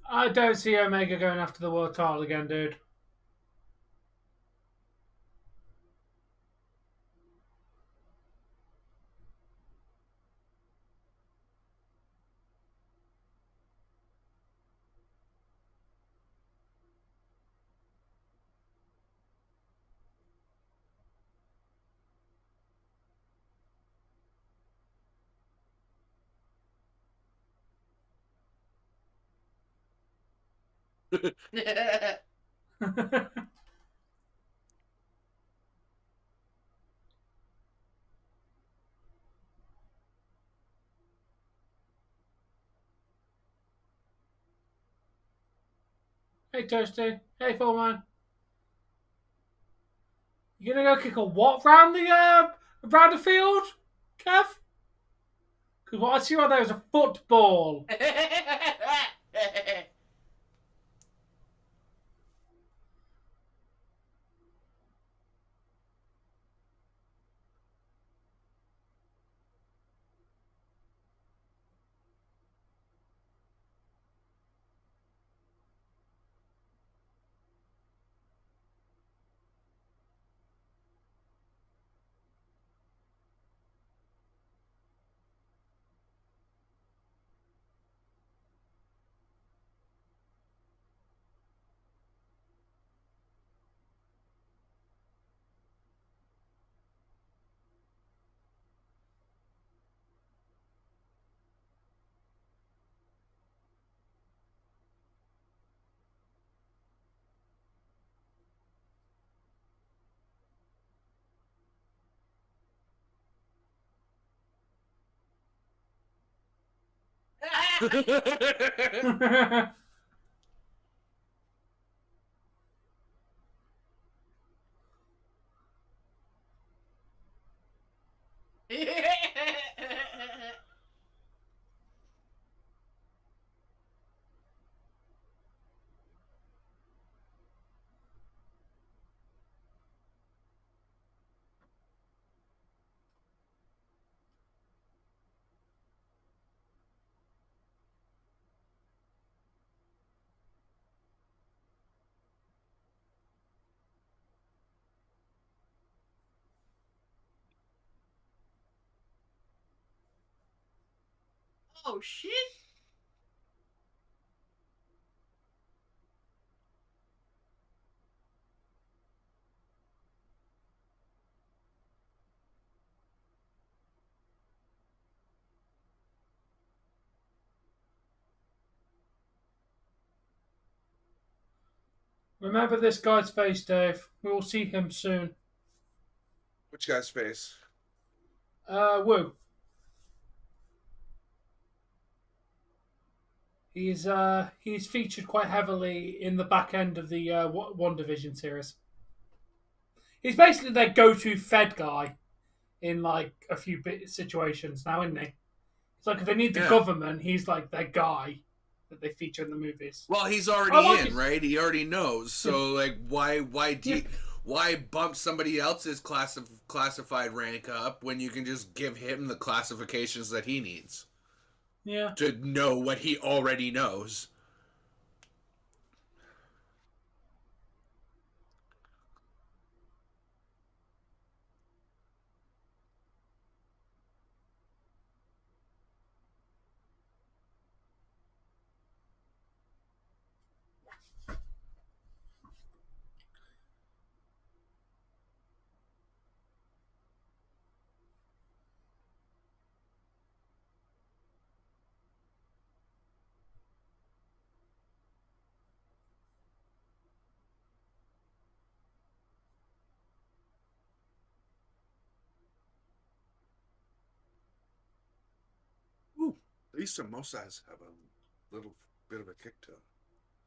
I don't see Omega going after the world title again, dude. Hey, Toasty. Hey, Full Man. You gonna go kick a what round the field, Kev? Because what I see right there is a football. Oh shit! Remember this guy's face, Dave. We will see him soon. Which guy's face? Woo. He's featured quite heavily in the back end of the One Division series. He's basically their go-to Fed guy in like a few situations now, isn't he? It's like if they need the government, he's like their guy that they feature in the movies. Well, he's already in, right? He already knows. So, like, why bump somebody else's classified rank up when you can just give him the classifications that he needs? Yeah. To know what he already knows. Ooh, these samosas have a little bit of a kick to them.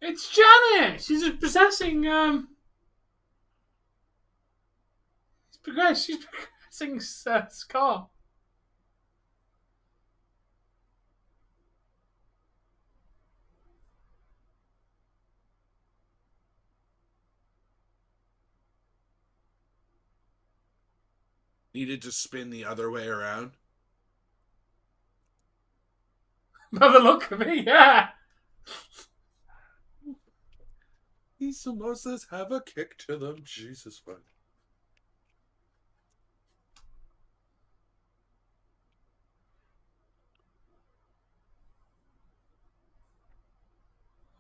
It's Janet! She's possessing, She's progressing Scar. Needed to spin the other way around. By the look of me, yeah. These samosas have a kick to them. Jesus, fun.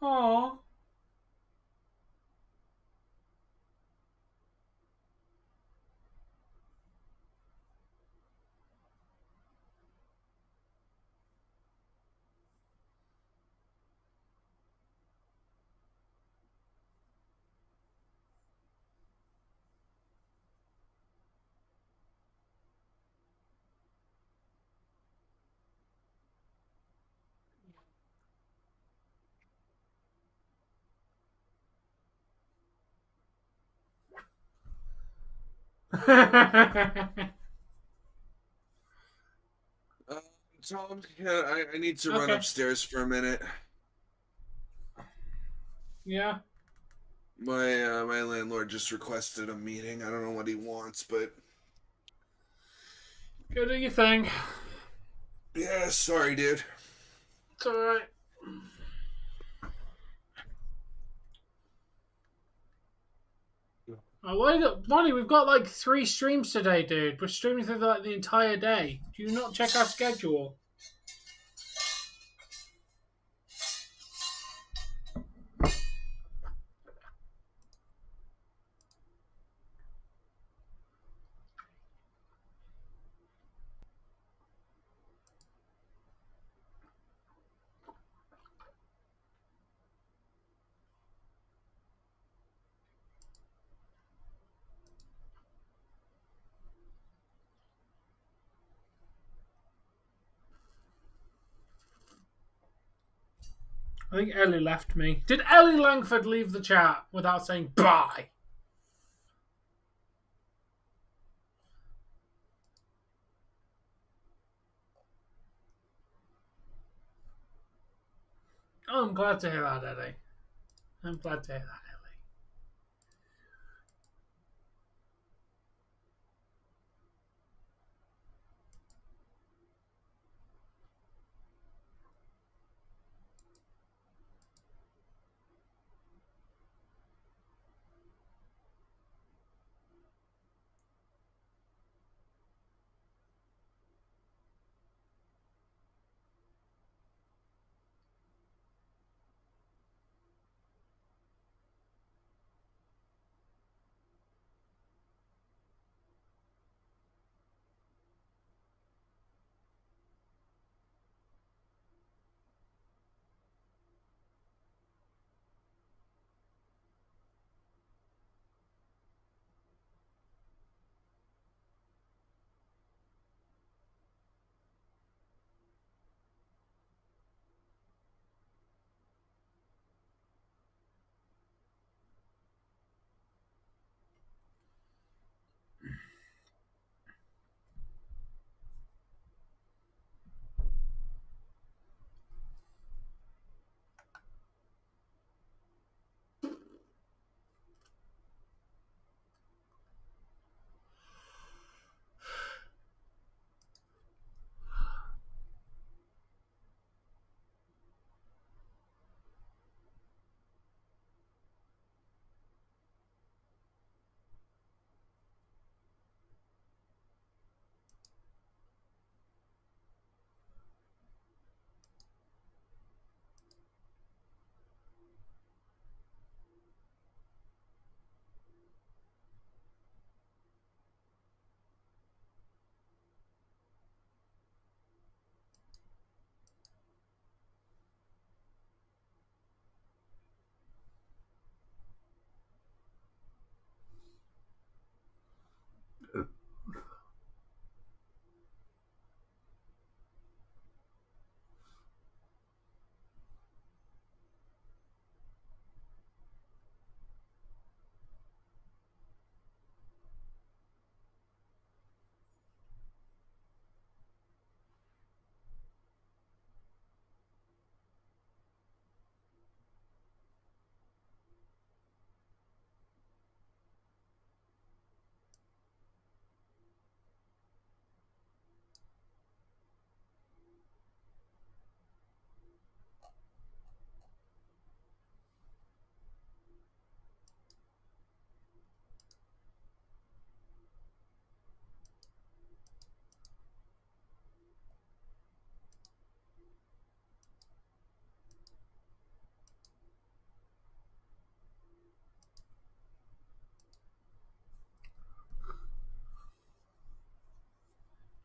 Aww. Tom, yeah, I need to run upstairs for a minute. Yeah. My landlord just requested a meeting. I don't know what he wants, but Go do your thing. Yeah, sorry, dude. It's alright. Oh, Bonnie, we've got like 3 streams today, dude. We're streaming through like the entire day. Do you not check our schedule? I think Ellie left me. Did Ellie Langford leave the chat without saying bye? Oh, I'm glad to hear that, Ellie. I'm glad to hear that, Ellie.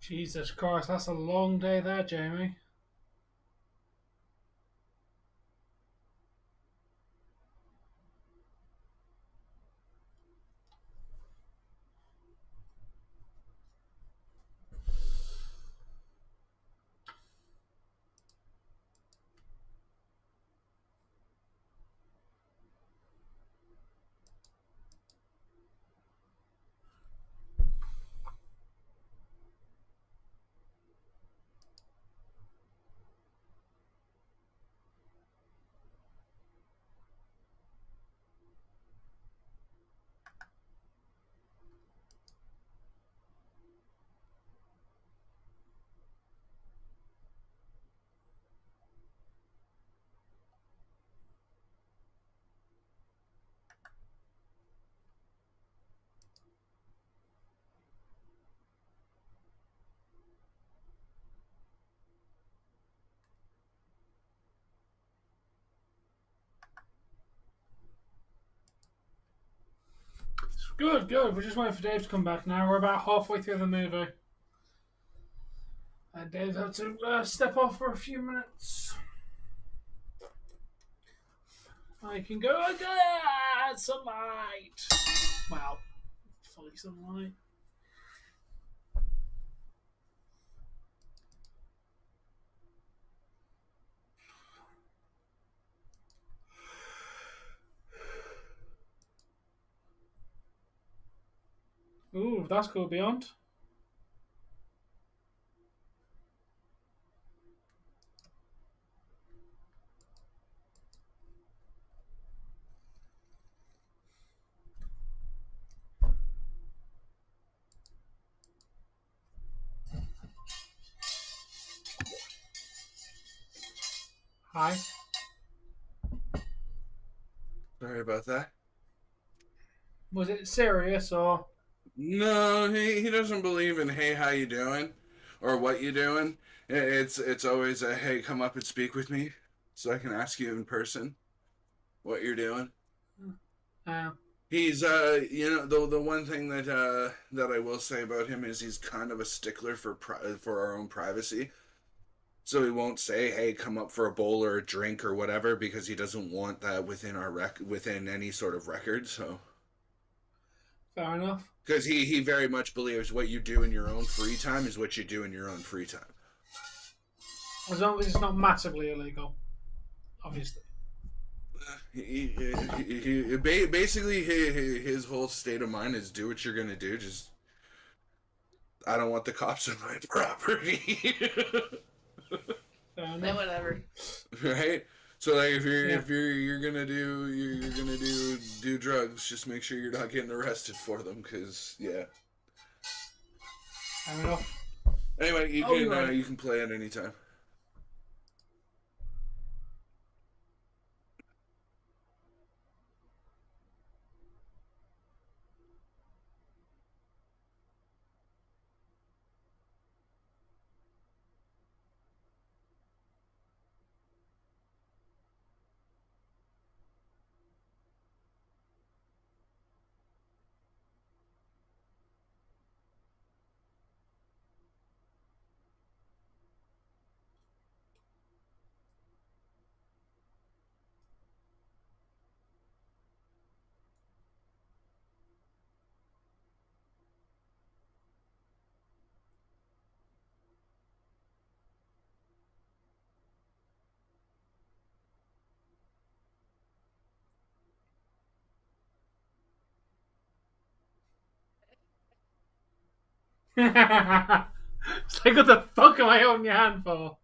Jesus Christ, that's a long day there, Jamie. Good, good. We're just waiting for Dave to come back now. We're about halfway through the movie. And Dave had to step off for a few minutes. I can go again! Sunlight! Wow. Fully sunlight. Ooh, that's cool, Beyond. Hi. Sorry about that. Was it serious or? No, he doesn't believe in hey, how you doing, or what you doing. It's always a hey, come up and speak with me, so I can ask you in person what you're doing. He's you know, the one thing that I will say about him is he's kind of a stickler for our own privacy. So he won't say, "Hey, come up for a bowl or a drink or whatever," because he doesn't want that within within any sort of record. So fair enough. Because he very much believes what you do in your own free time is what you do in your own free time. As long as it's not massively illegal, obviously. Basically, his whole state of mind is do what you're going to do. Just, I don't want the cops on my property. Whatever. Right? So like if you're gonna do drugs, just make sure you're not getting arrested for them, because Fair enough. Anyway, you can play at any time. It's like, what the fuck am I holding your hand for?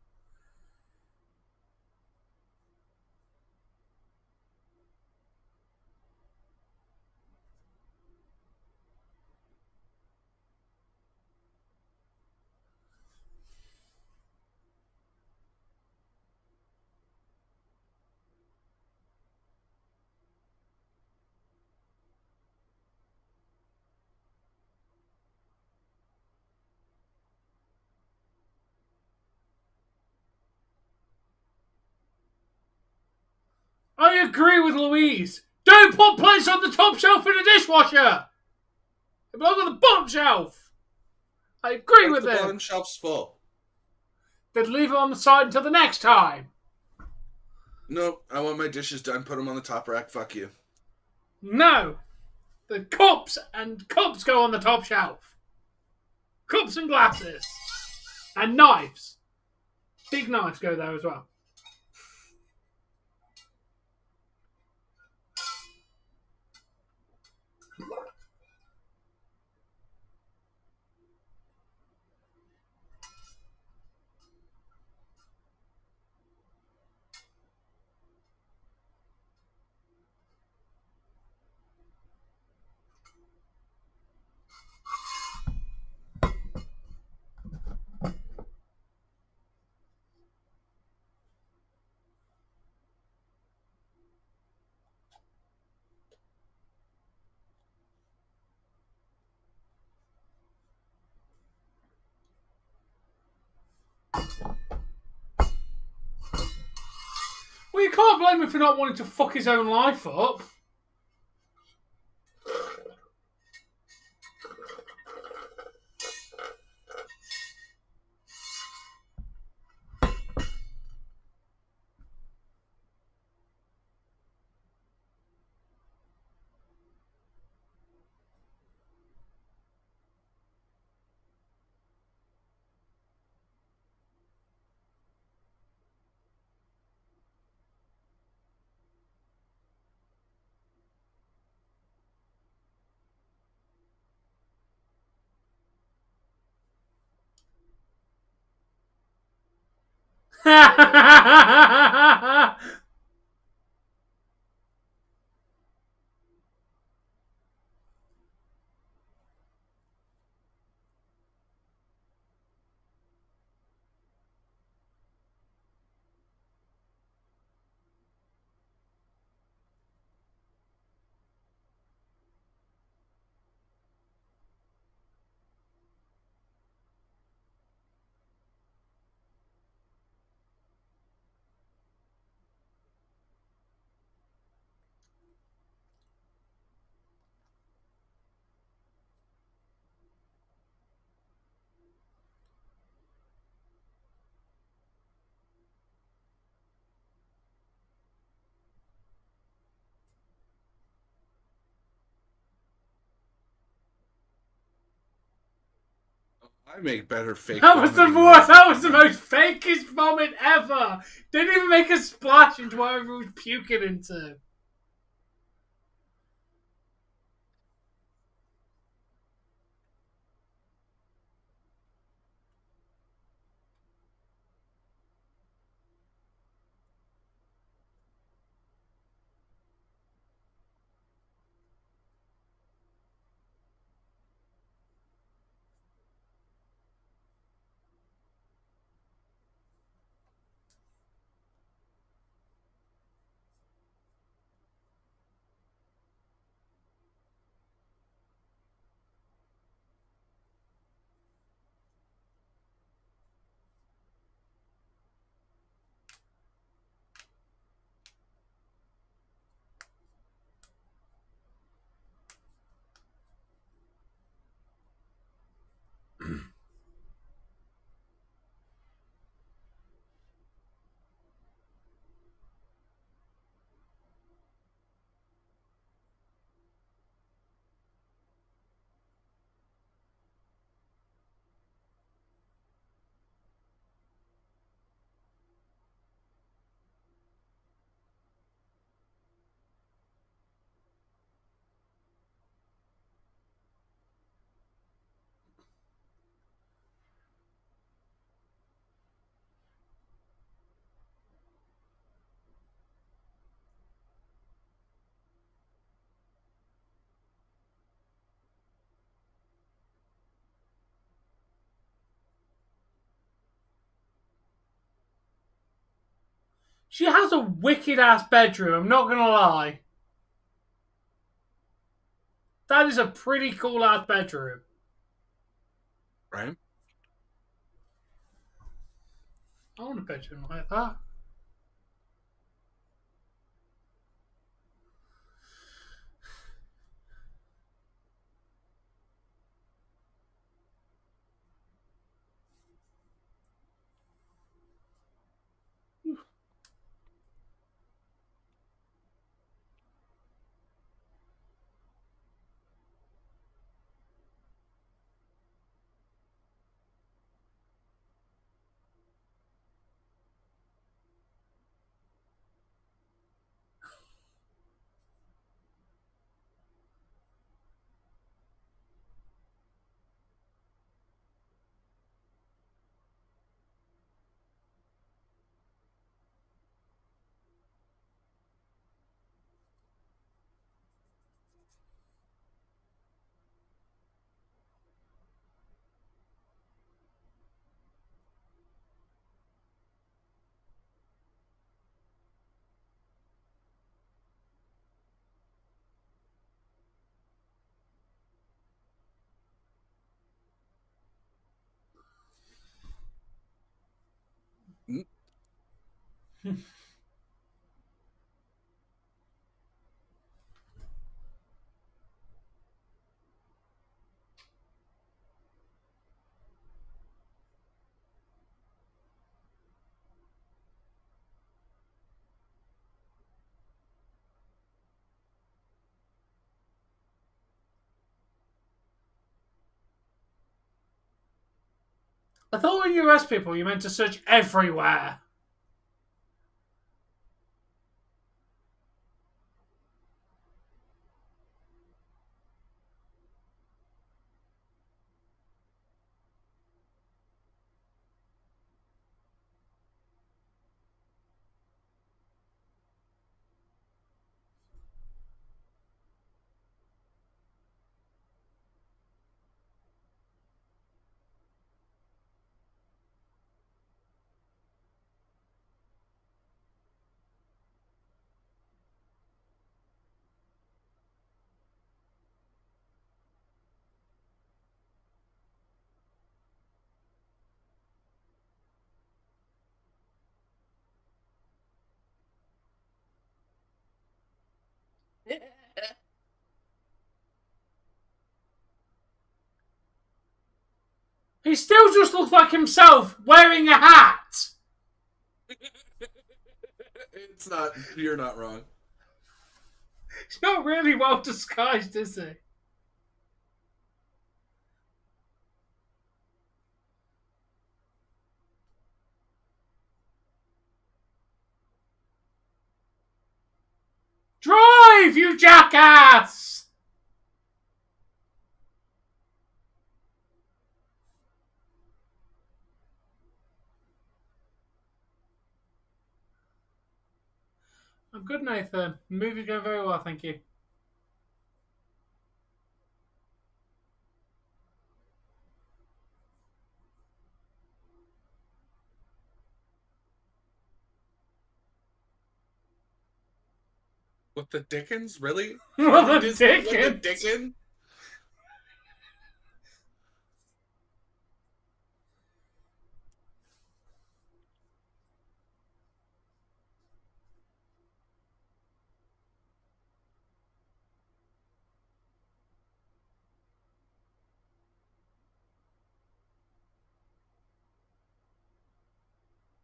I agree with Louise. Don't put plates on the top shelf in the dishwasher. They belong on the bottom shelf. I agree What if with the him. bottom shelf's full? Then leave it on the side until the next time. Nope, I want my dishes done. Put them on the top rack. Fuck you. No. The cups go on the top shelf. Cups and glasses. And knives. Big knives go there as well. Well, you can't blame him for not wanting to fuck his own life up. I make better fake. That was the worst. That was the most fakest vomit ever. Didn't even make a splash into whatever he was puking into. She has a wicked ass bedroom, I'm not gonna lie. That is a pretty cool ass bedroom. Right? I want a bedroom like that. I thought when you arrest people, you meant to search everywhere. He still just looks like himself wearing a hat. It's not. You're not wrong. He's not really well disguised, is he? Drive, you jackass! I'm good, Nathan. The movie's going very well, thank you. What the Dickens? Really? What the Disney, Dickens? What the Dickens?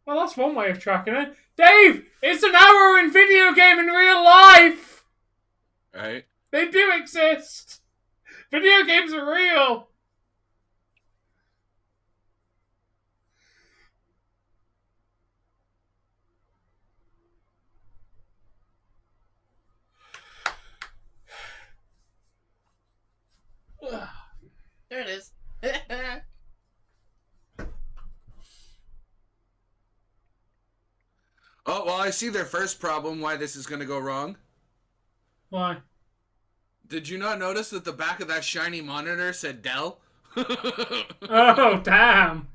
Well, that's one way of tracking it. Dave, it's an hour in video game in real life. Right. They do exist. Video games are real. There it is. Oh, well, I see their first problem, why this is going to go wrong. Why? Did you not notice that the back of that shiny monitor said Dell? Oh, damn.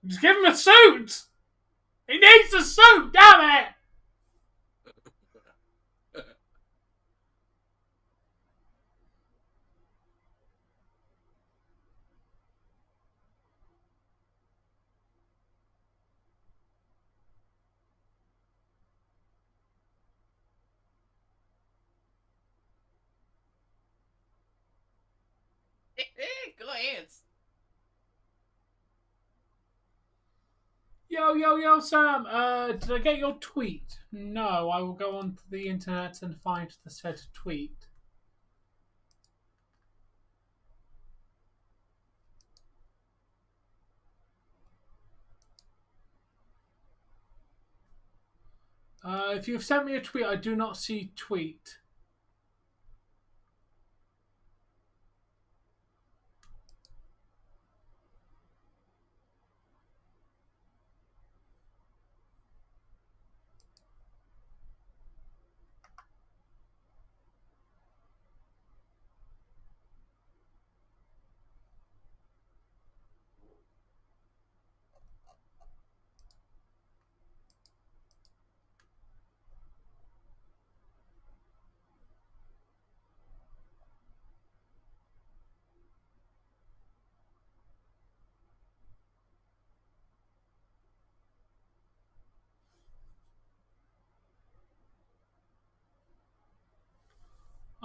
Just give him a suit! He needs a suit, damn it! Go ants. Yo, Sam. Did I get your tweet? No, I will go onto the internet and find the said tweet. If you've sent me a tweet, I do not see tweet.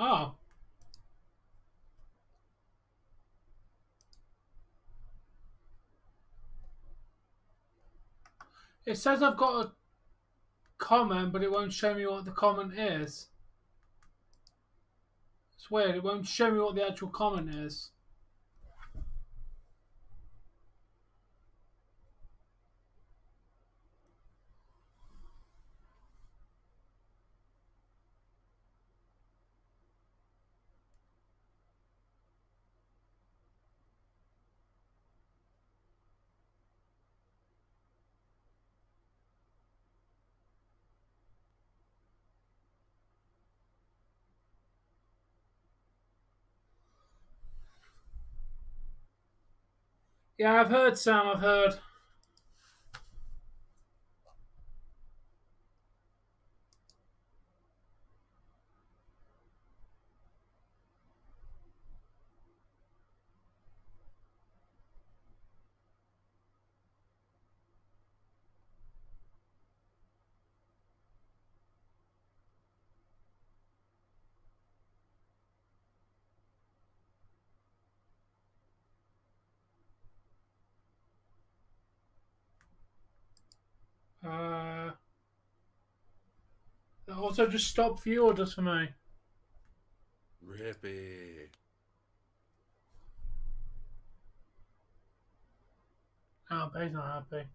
Oh. It says I've got a comment, but it won't show me what the comment is. It's weird, it won't show me what the actual comment is. Yeah, I've heard, Sam, I've heard. Also just stop for you or just for me? Rippy. Oh, Bay's not happy.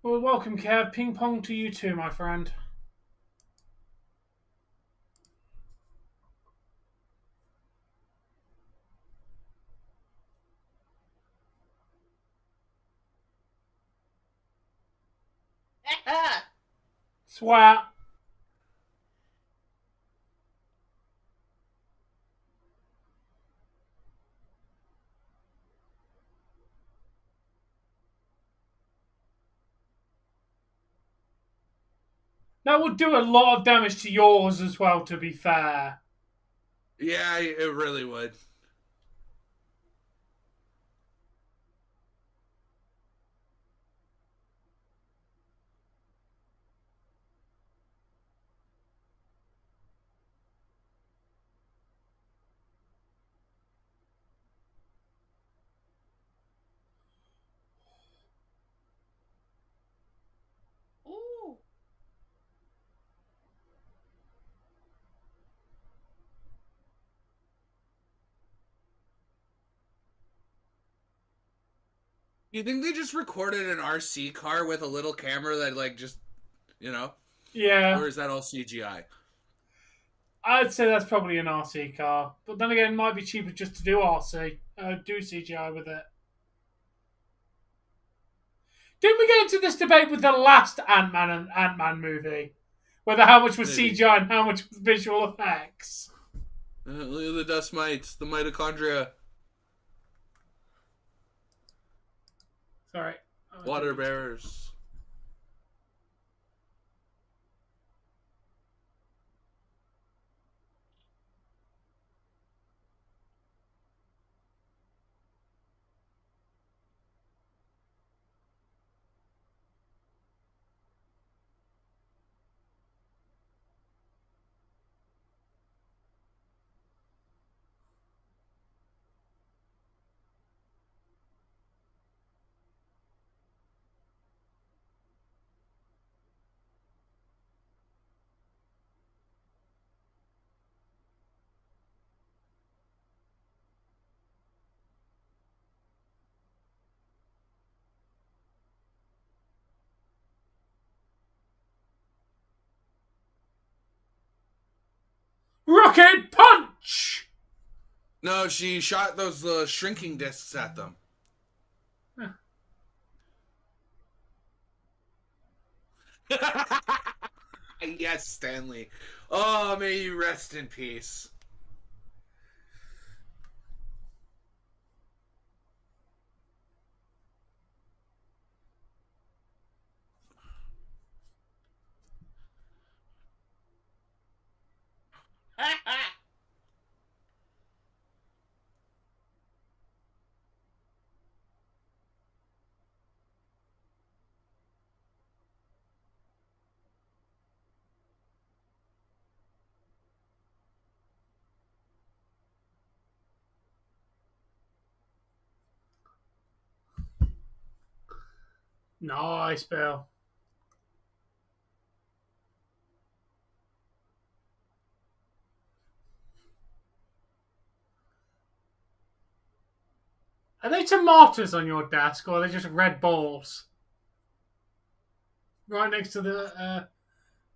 Well, welcome, Kev. Ping pong to you too, my friend. Swat. That would do a lot of damage to yours as well, to be fair. Yeah, it really would. You think they just recorded an RC car with a little camera that, like, just, you know? Yeah. Or is that all CGI? I'd say that's probably an RC car. But then again, it might be cheaper just to do do CGI with it. Didn't we get into this debate with the last Ant-Man movie? Whether how much was CGI and how much was visual effects? Look at the dust mites, the mitochondria. Sorry. Water bearers. Rocket punch! No, she shot those shrinking discs at them. Huh. Yes, Stanley. Oh, may you rest in peace. Nice, Bill. Are they tomatoes on your desk, or are they just red balls? Right next to the,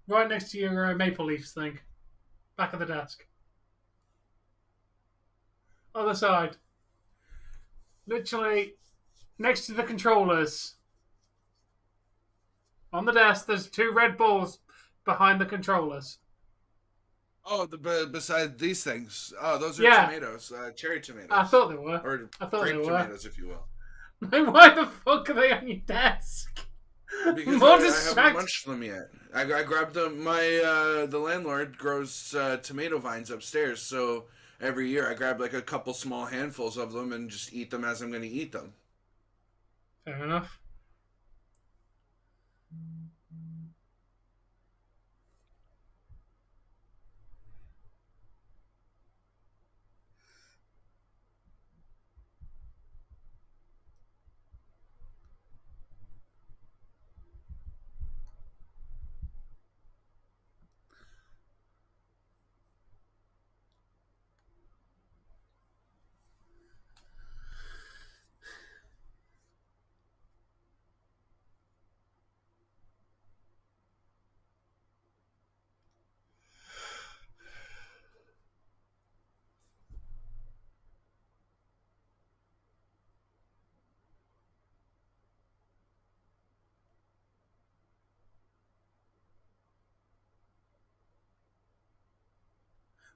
right next to your Maple Leafs thing, back of the desk. Other side. Literally next to the controllers. On the desk, there's 2 red balls behind the controllers. Oh, beside these things. Oh, those are tomatoes. Cherry tomatoes. I thought they were. Or I thought grape they were. tomatoes, if you will. Why the fuck are they on your desk? Because I haven't munched them yet. I grabbed them. The landlord grows tomato vines upstairs, so every year I grab like a couple small handfuls of them and just eat them as I'm going to eat them. Fair enough.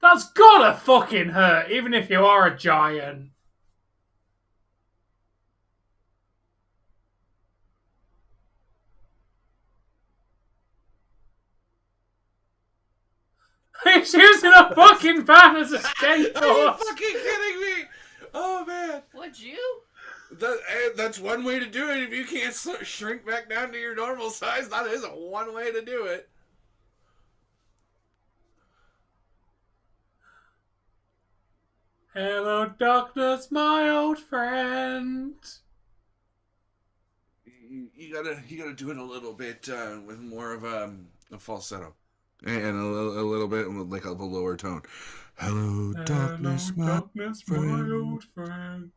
That's gotta fucking hurt, even if you are a giant. He's using a fucking van as a skateboard. Are you fucking kidding me? Oh, man. Would you? That's one way to do it. If you can't shrink back down to your normal size, that is one way to do it. Hello, darkness, my old friend. You gotta do it a little bit with more of a falsetto, and a little bit with like a lower tone. Hello, darkness, my old friend.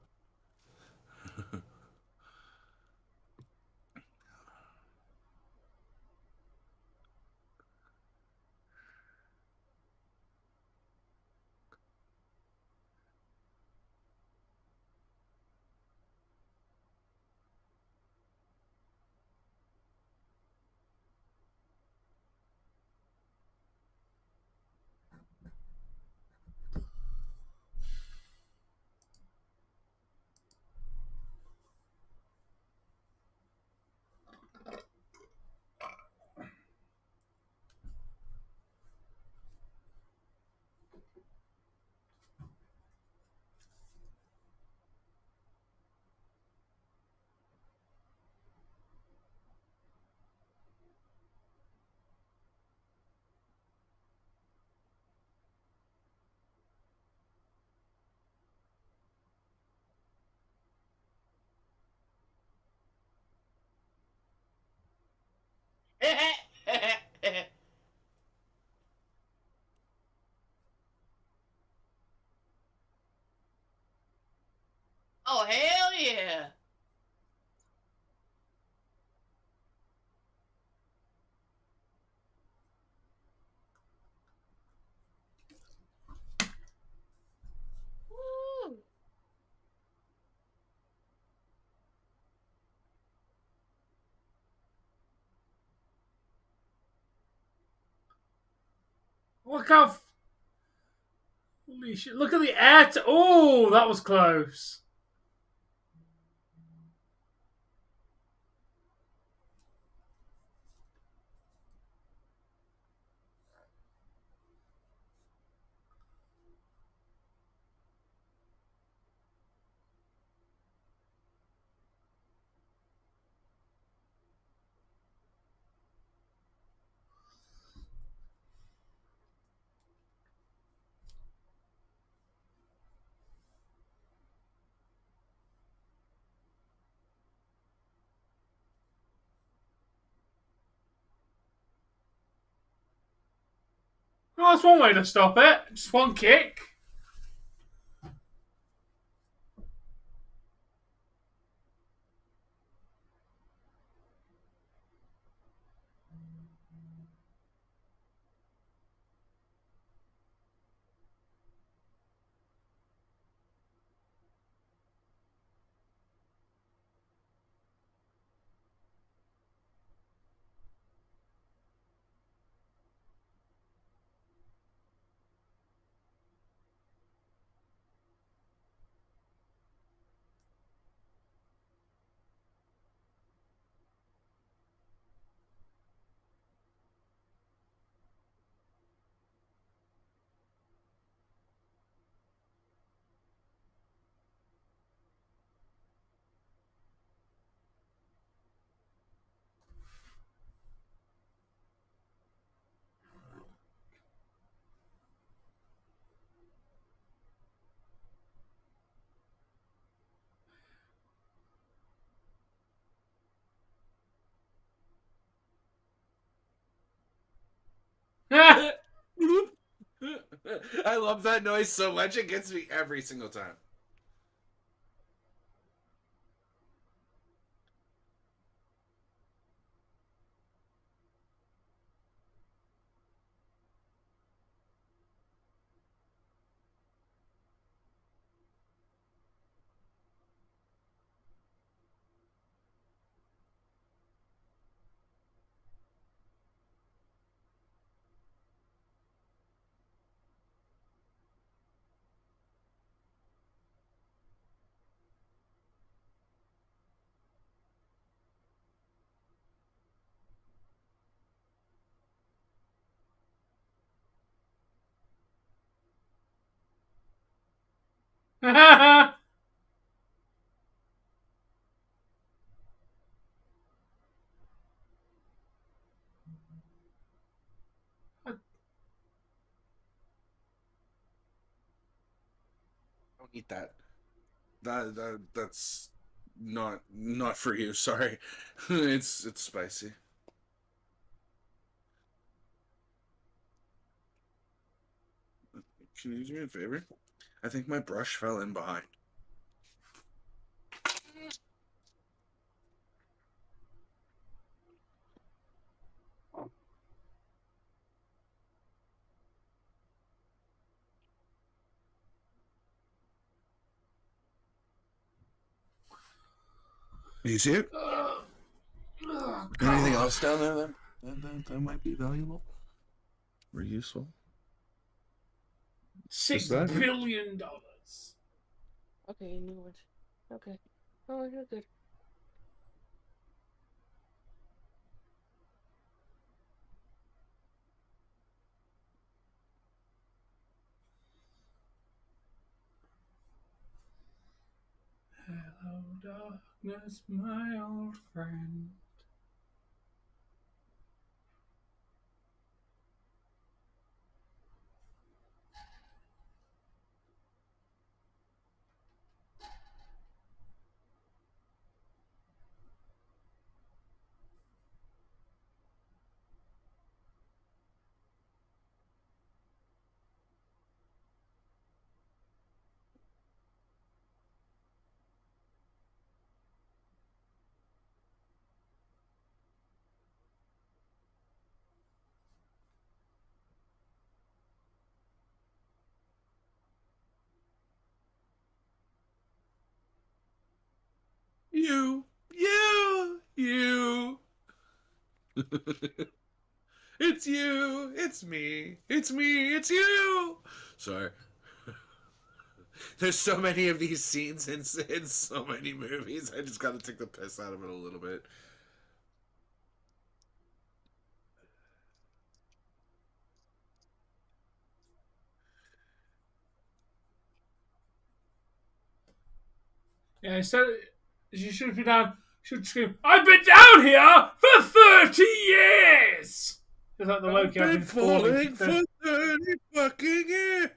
Look how... Holy shit. Look at the air... Oh, that was close. Oh, that's one way to stop it. Just one kick. I love that noise so much. It gets me every single time. Don't eat that. That's not for you. Sorry, it's spicy. Can you do me a favor? I think my brush fell in behind. Do you see it? Anything else down there that might be valuable or useful? $6 billion. Okay, you knew it. Okay. Oh, you're good. Hello, darkness, my old friend. You. It's you. It's me. It's me. It's you. Sorry. There's so many of these scenes in so many movies. I just gotta take the piss out of it a little bit. Yeah, so she should be down. Should scream, "I've been down here for 30 years!" It's like the Loki I've been falling for 30 fucking years.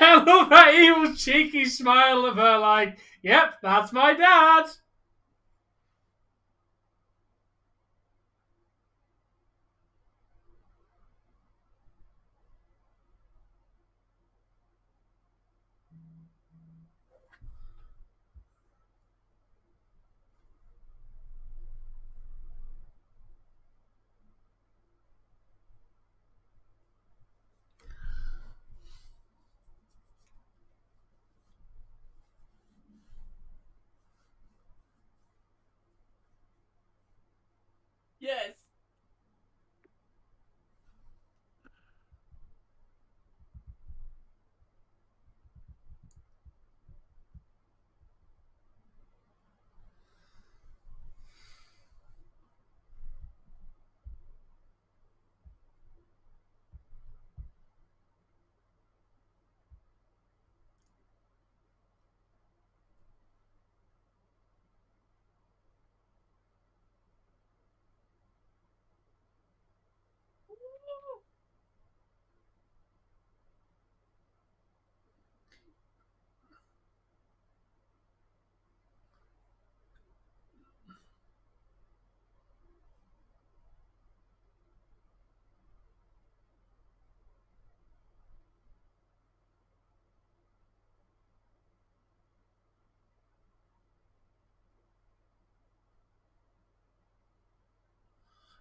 I love that evil cheeky smile of her like, "Yep, that's my dad." Yes.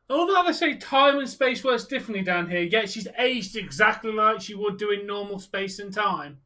Although they say time and space works differently down here, yet she's aged exactly like she would do in normal space and time.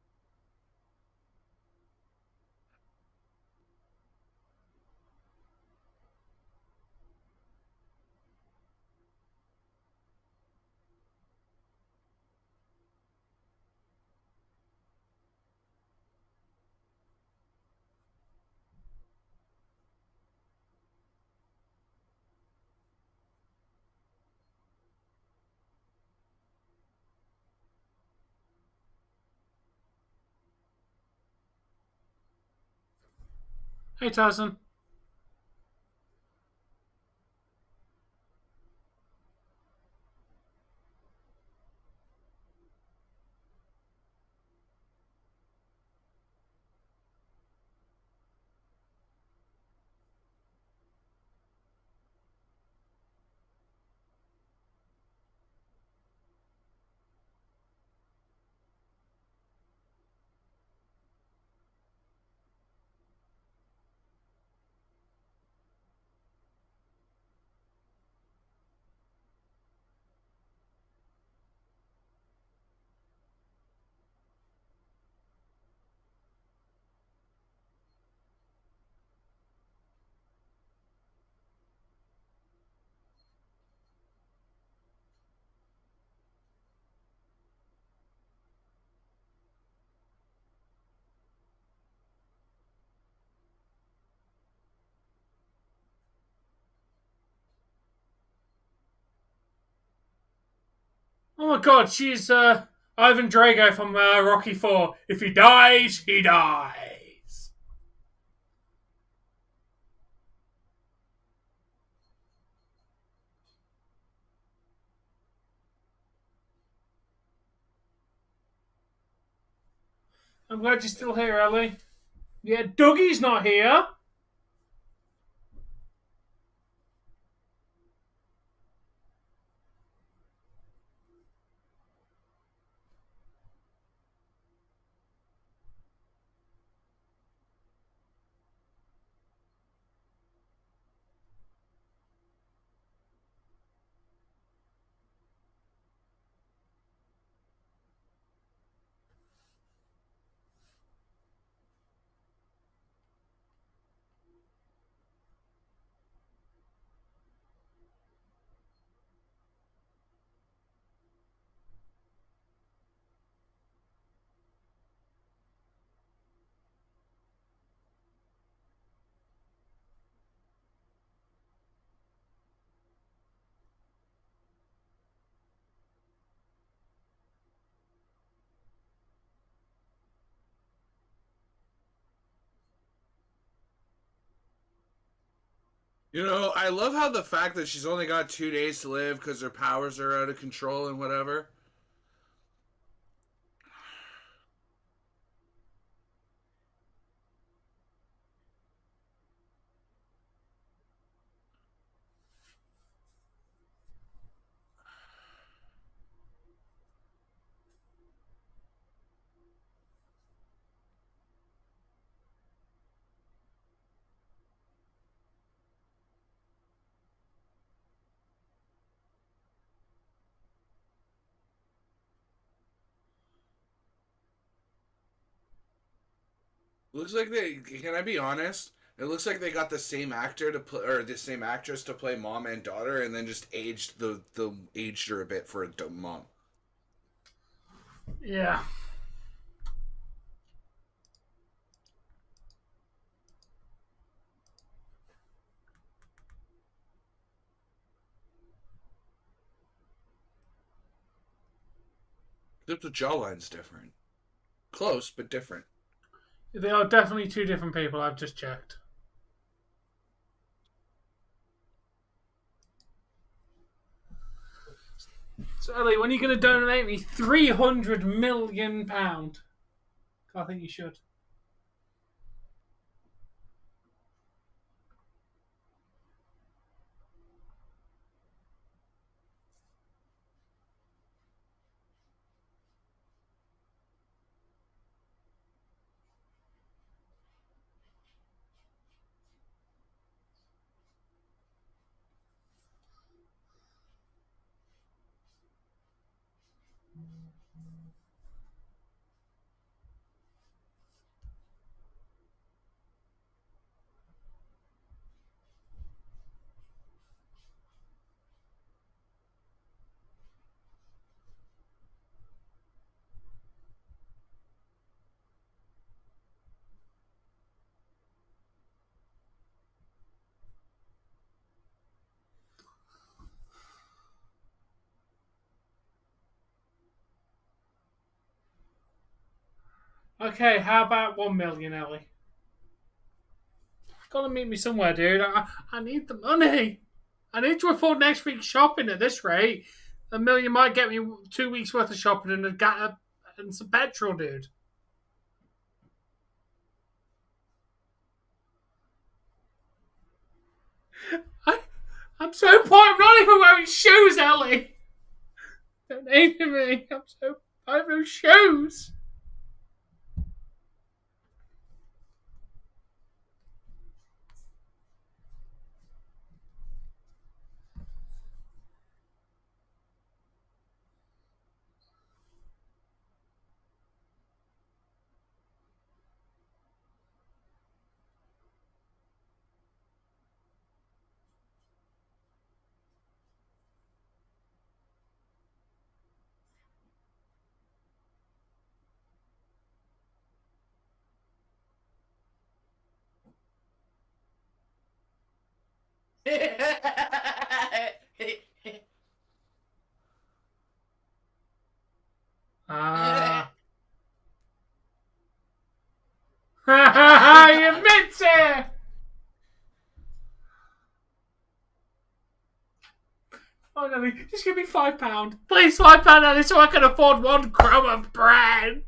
Hey, Tyson. Oh my god, she's Ivan Drago from Rocky 4. If he dies, he dies. I'm glad you're still here, Ellie. Yeah, Dougy's not here. You know, I love how the fact that she's only got 2 days to live because her powers are out of control and whatever. Looks like they. Can I be honest? It looks like they got the same actor to play, or the same actress to play mom and daughter, and then just aged aged her a bit for a mom. Yeah. Except the jawline's different. Close, but different. They are definitely two different people. I've just checked. So, Ellie, when are you going to donate me £300 million? I think you should. Okay, how about 1 million, Ellie? Gotta meet me somewhere, dude. I need the money. I need to afford next week's shopping at this rate. A million might get me 2 weeks worth of shopping and some petrol, dude. I'm so poor. I'm not even wearing shoes, Ellie. Don't aim at me. I have no shoes. Ah. He admits it! Oh, Nelly, just give me £5. Please, £5, Nelly, so I can afford 1 crumb of bread.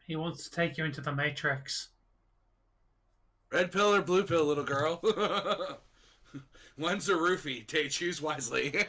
He wants to take you into the Matrix. Red pill or blue pill, little girl? One's a roofie. Choose wisely.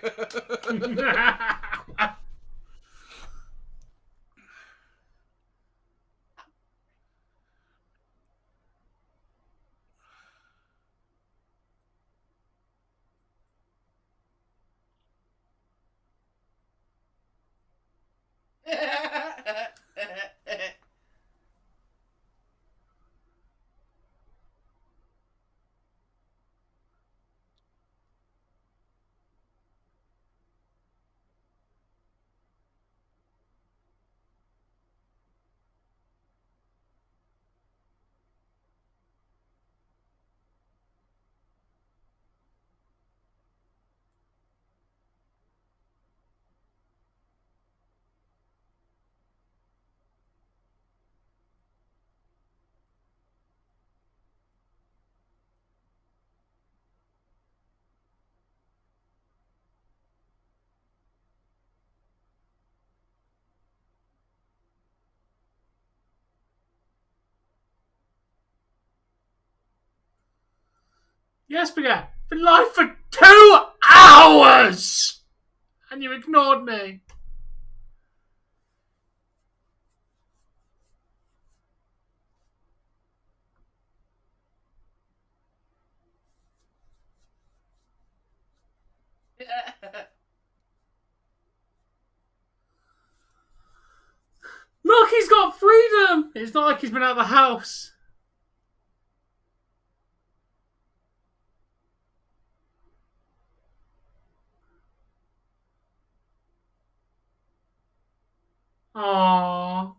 Yes, Spaghetti. Been live for 2 hours! And you ignored me. Look, he's got freedom! It's not like he's been out of the house. Aww.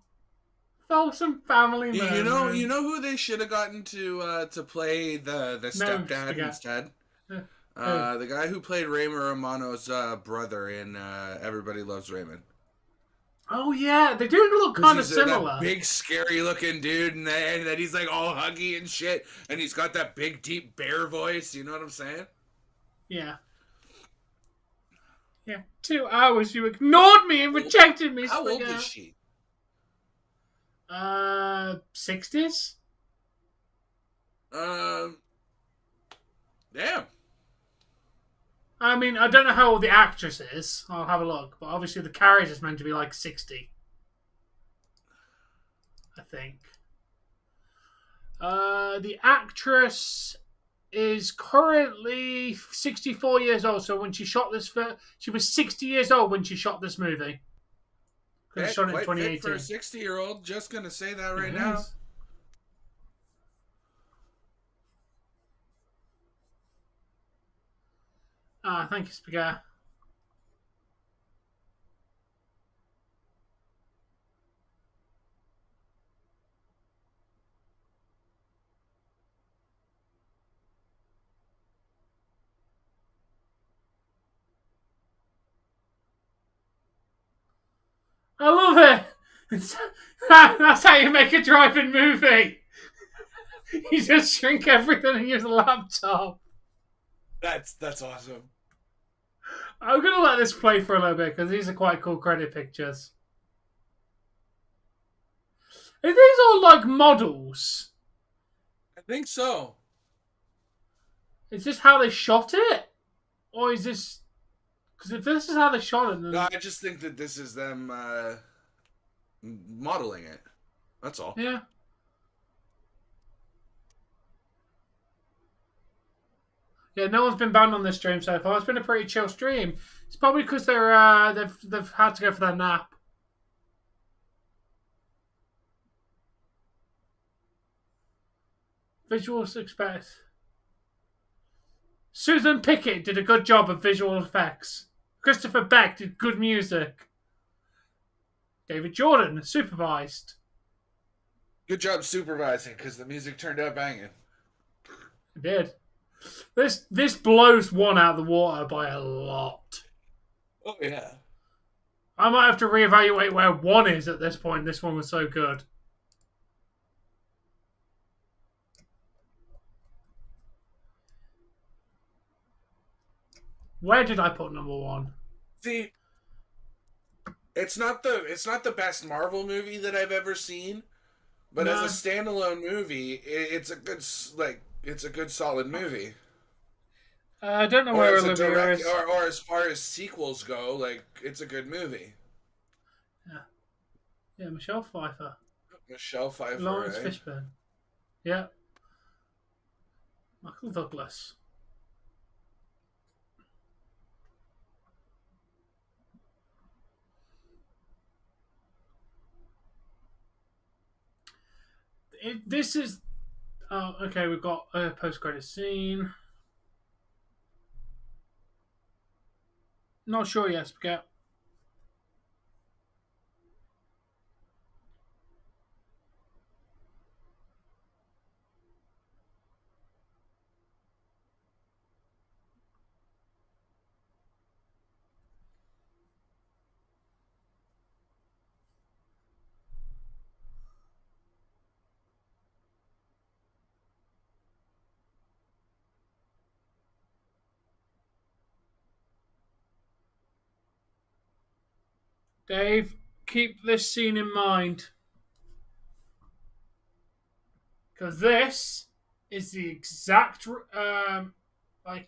Wholesome family moment. You know who they should have gotten to play the stepdad instead? The guy who played Raymond Romano's brother in Everybody Loves Raymond. Oh yeah, they do look kind of similar. That big, scary looking dude, and then he's like all huggy and shit, and he's got that big, deep bear voice. You know what I'm saying? Yeah. Yeah. 2 hours. You ignored me and rejected me. How old is she? 60s. Damn. I mean, I don't know how old the actress is. I'll have a look. But obviously the character is meant to be like 60. I think. The actress is currently 64 years old. So when she shot this, she was 60 years old when she shot this movie. Because shot it in 2018. For a 60-year-old, just gonna say that right now. Thank you, Spaghetti. That's how you make a drive-in movie. You just shrink everything and use a laptop. That's awesome. I'm gonna let this play for a little bit because these are quite cool credit pictures. Are these all like models? I think so. Is this how they shot it? Or is this... Because if this is how they shot it, then... No, I just think that this is them modeling it. That's all. Yeah. Yeah, no one's been banned on this stream so far. It's been a pretty chill stream. It's probably because they've had to go for their nap. Visuals expect. Susan Pickett did a good job of visual effects. Christopher Beck did good music. David Jordan supervised. Good job supervising, because the music turned out banging. It did. This blows one out of the water by a lot. Oh, yeah. I might have to reevaluate where one is at this point. This one was so good. Where did I put number one? See, it's not the best Marvel movie that I've ever seen, but No. as a standalone movie, it's a good solid movie. I don't know Or where as a Olivia direct, is. or as far as sequels go, like it's a good movie. Yeah, Michelle Pfeiffer. Michelle Pfeiffer, Lawrence eh? Fishburne. Yeah. Michael Douglas. This is... Oh, okay, we've got a post-credit scene. Not sure yet, Spaghetti. Dave, keep this scene in mind. Because this is the exact... I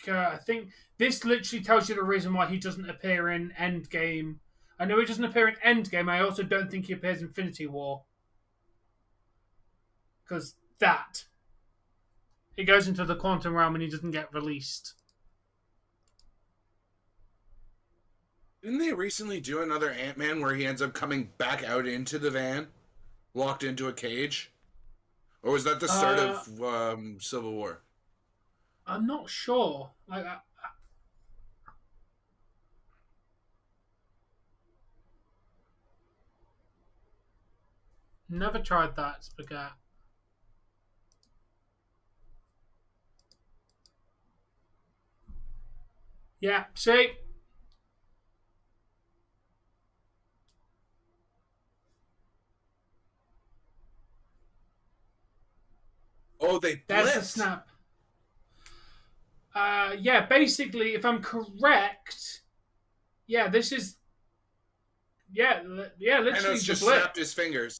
think this literally tells you the reason why he doesn't appear in Endgame. I know he doesn't appear in Endgame. I also don't think he appears in Infinity War. Because that. He goes into the quantum realm and he doesn't get released. Didn't they recently do another Ant-Man where he ends up coming back out into the van, locked into a cage? Or was that the start of Civil War? I'm not sure. Never tried that, Spaghetti. Yeah, see? Oh, they blipped. There's a snap. Yeah, basically, if I'm correct, yeah, this is... Yeah, literally Thanos the just blip. snapped his fingers.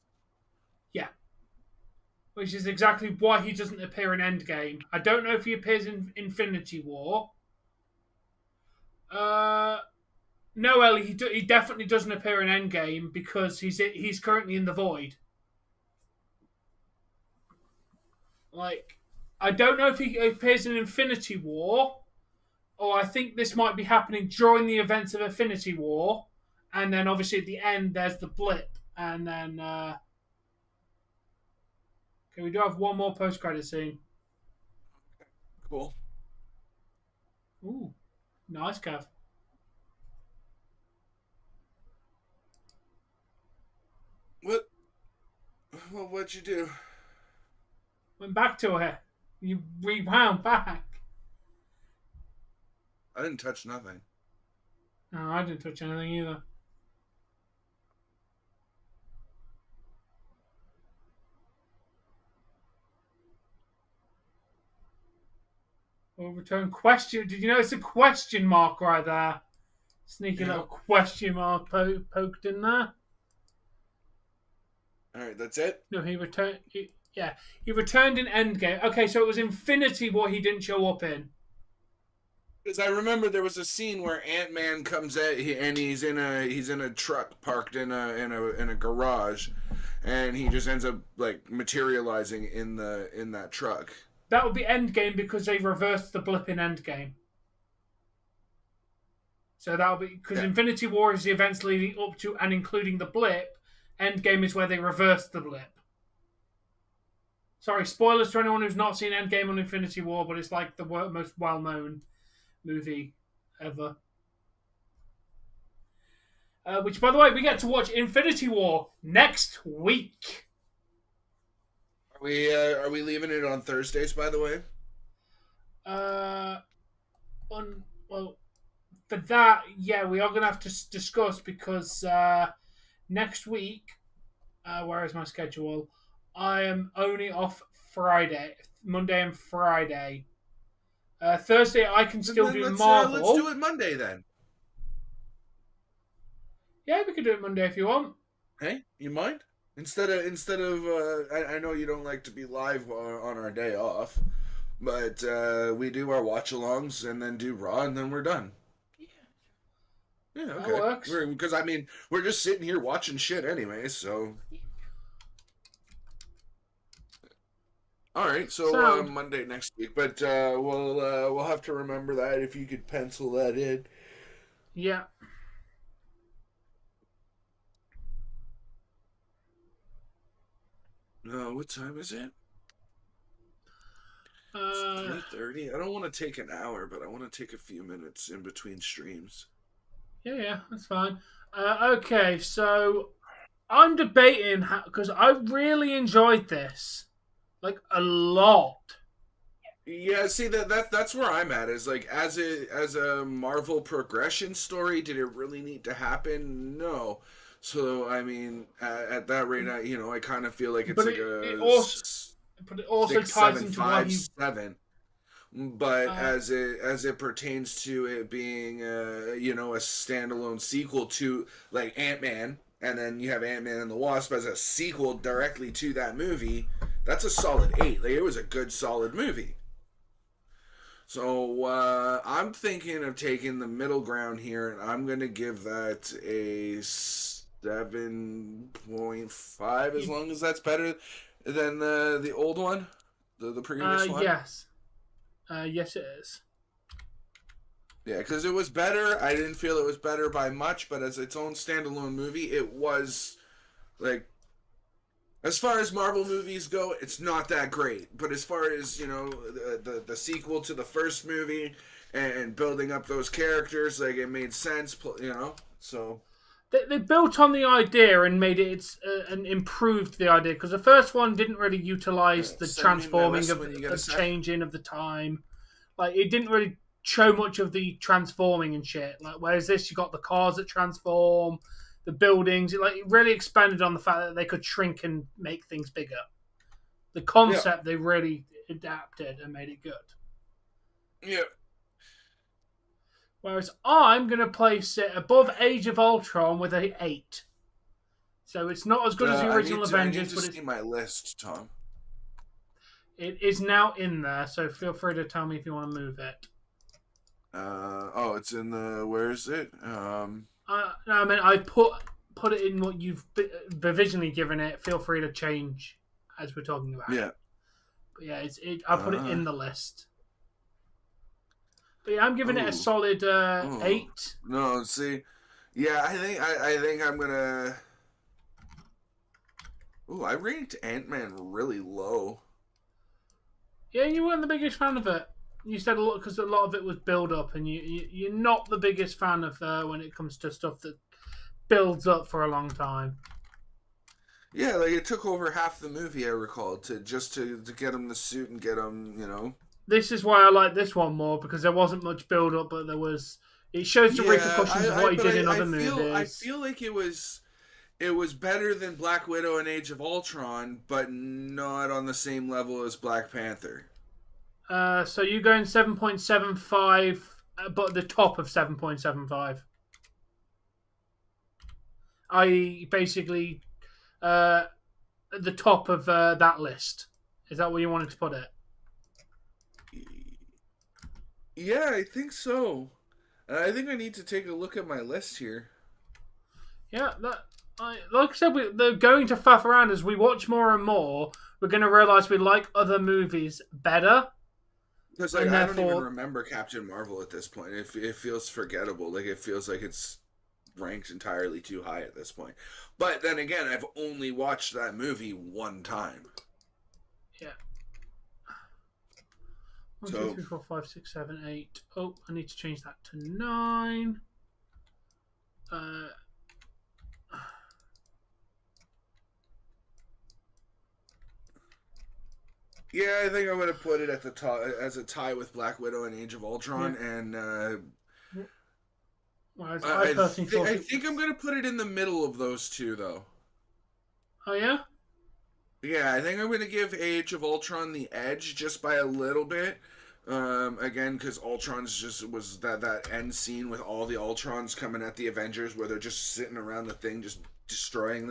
Yeah. Which is exactly why he doesn't appear in Endgame. I don't know if he appears in Infinity War. No, Ellie, he definitely doesn't appear in Endgame because he's currently in the Void. Like, I don't know if he appears in Infinity War, or I think this might be happening during the events of Infinity War, and then obviously at the end there's the blip, and then okay, we do have one more post-credit scene. Cool. Ooh, nice, Kev. What? Well, what'd you do? Went back to her. You rewound back. I didn't touch nothing. No, I didn't touch anything either. Will return question. Did you notice a question mark right there? Sneaky little question mark poked in there. All right, that's it. No, he returned. He returned in Endgame. Okay, so it was Infinity War he didn't show up in. Because I remember there was a scene where Ant-Man comes at and he's in a truck parked in a garage, and he just ends up like materializing in that truck. That would be Endgame because they reversed the blip in Endgame. So that'll be because Infinity War is the events leading up to and including the blip. Endgame is where they reverse the blip. Sorry, spoilers to anyone who's not seen Endgame on Infinity War, but it's like the most well-known movie ever. Which, by the way, we get to watch Infinity War next week. Are we leaving it on Thursdays, by the way? Well, for that, yeah, we are going to have to discuss because next week, where is my schedule? I am only off Friday, Monday and Friday. Thursday, I can still do Marvel. Let's do it Monday then. Yeah, we can do it Monday if you want. Hey, you mind? Instead of I know you don't like to be live on our day off, but we do our watch-alongs and then do Raw and then we're done. Yeah, okay. That works. Because I mean, we're just sitting here watching shit anyway, so. All right, so Monday next week, but we'll have to remember that if you could pencil that in. Yeah. What time is it? It's 3:30. I don't want to take an hour, but I want to take a few minutes in between streams. Yeah, that's fine. Okay, so I'm debating because I really enjoyed this, like a lot. Yeah, see that's where I'm at. Is like as a Marvel progression story, did it really need to happen? No. So I mean, at that rate, I kind of feel like it's it also ties into why you 7. But as it pertains to it being a standalone sequel to like Ant-Man, and then you have Ant-Man and the Wasp as a sequel directly to that movie, that's a solid 8. Like, it was a good solid movie. So I'm thinking of taking the middle ground here, and I'm gonna give that a 7.5, as long as that's better than the old one, the previous one. Yes. Yes, it is. Yeah, because it was better. I didn't feel it was better by much, but as its own standalone movie, it was, like, as far as Marvel movies go, it's not that great. But as far as, the sequel to the first movie and building up those characters, like, it made sense, so... They built on the idea and made it and improved the idea, because the first one didn't really utilize the transforming of the changing of the time. Like, it didn't really show much of the transforming and shit. Like, whereas this, you got the cars that transform, the buildings. It really expanded on the fact that they could shrink and make things bigger. The concept they really adapted and made it good. Yeah. Whereas I'm going to place it above Age of Ultron with an 8. So it's not as good as the original Avengers, but it's... see my list, Tom. It is now in there, so feel free to tell me if you want to move it. It's in the... Where is it? I put it in what you've provisionally given it. Feel free to change as we're talking about. Yeah. But yeah, I put it in the list. But yeah, I'm giving it a solid 8. No, see, yeah, I think I'm gonna. Ooh, I ranked Ant-Man really low. Yeah, you weren't the biggest fan of it. You said a lot because a lot of it was build up, and you're not the biggest fan of when it comes to stuff that builds up for a long time. Yeah, like it took over half the movie, I recall, to get him the suit and get him, This is why I like this one more, because there wasn't much build up, but there was. It shows the repercussions of what he did in other movies. I feel like it was better than Black Widow and Age of Ultron, but not on the same level as Black Panther. So you're going 7.75, but the top of 7.75. I.e., basically, at the top of that list. Is that where you wanted to put it? Yeah, I think so. I think I need to take a look at my list here. Yeah, like I said, they're going to faff around as we watch more and more. We're going to realise we like other movies better. Because like, I don't even remember Captain Marvel at this point. It feels forgettable. Like, it feels like it's ranked entirely too high at this point. But then again, I've only watched that movie one time. Yeah. 1, 2, 3, 4, 5, 6, 7, 8. Oh, I need to change that to 9. Yeah, I think I'm going to put it at the top as a tie with Black Widow and Age of Ultron, and I think I'm going to put it in the middle of those two, though. Oh yeah? Yeah, I think I'm going to give Age of Ultron the edge just by a little bit. Again, because Ultron's just was that end scene with all the Ultrons coming at the Avengers, where they're just sitting around the thing, just destroying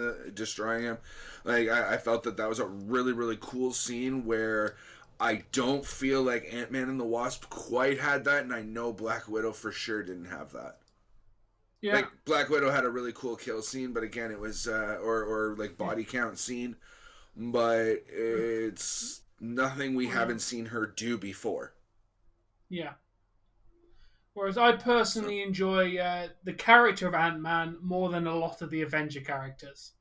him. Like, I felt that was a really, really cool scene where I don't feel like Ant-Man and the Wasp quite had that, and I know Black Widow for sure didn't have that. Yeah. Like, Black Widow had a really cool kill scene, but again, it was or like body count scene, but it's nothing we haven't seen her do before. Yeah. Whereas I personally enjoy the character of Ant-Man more than a lot of the Avenger characters.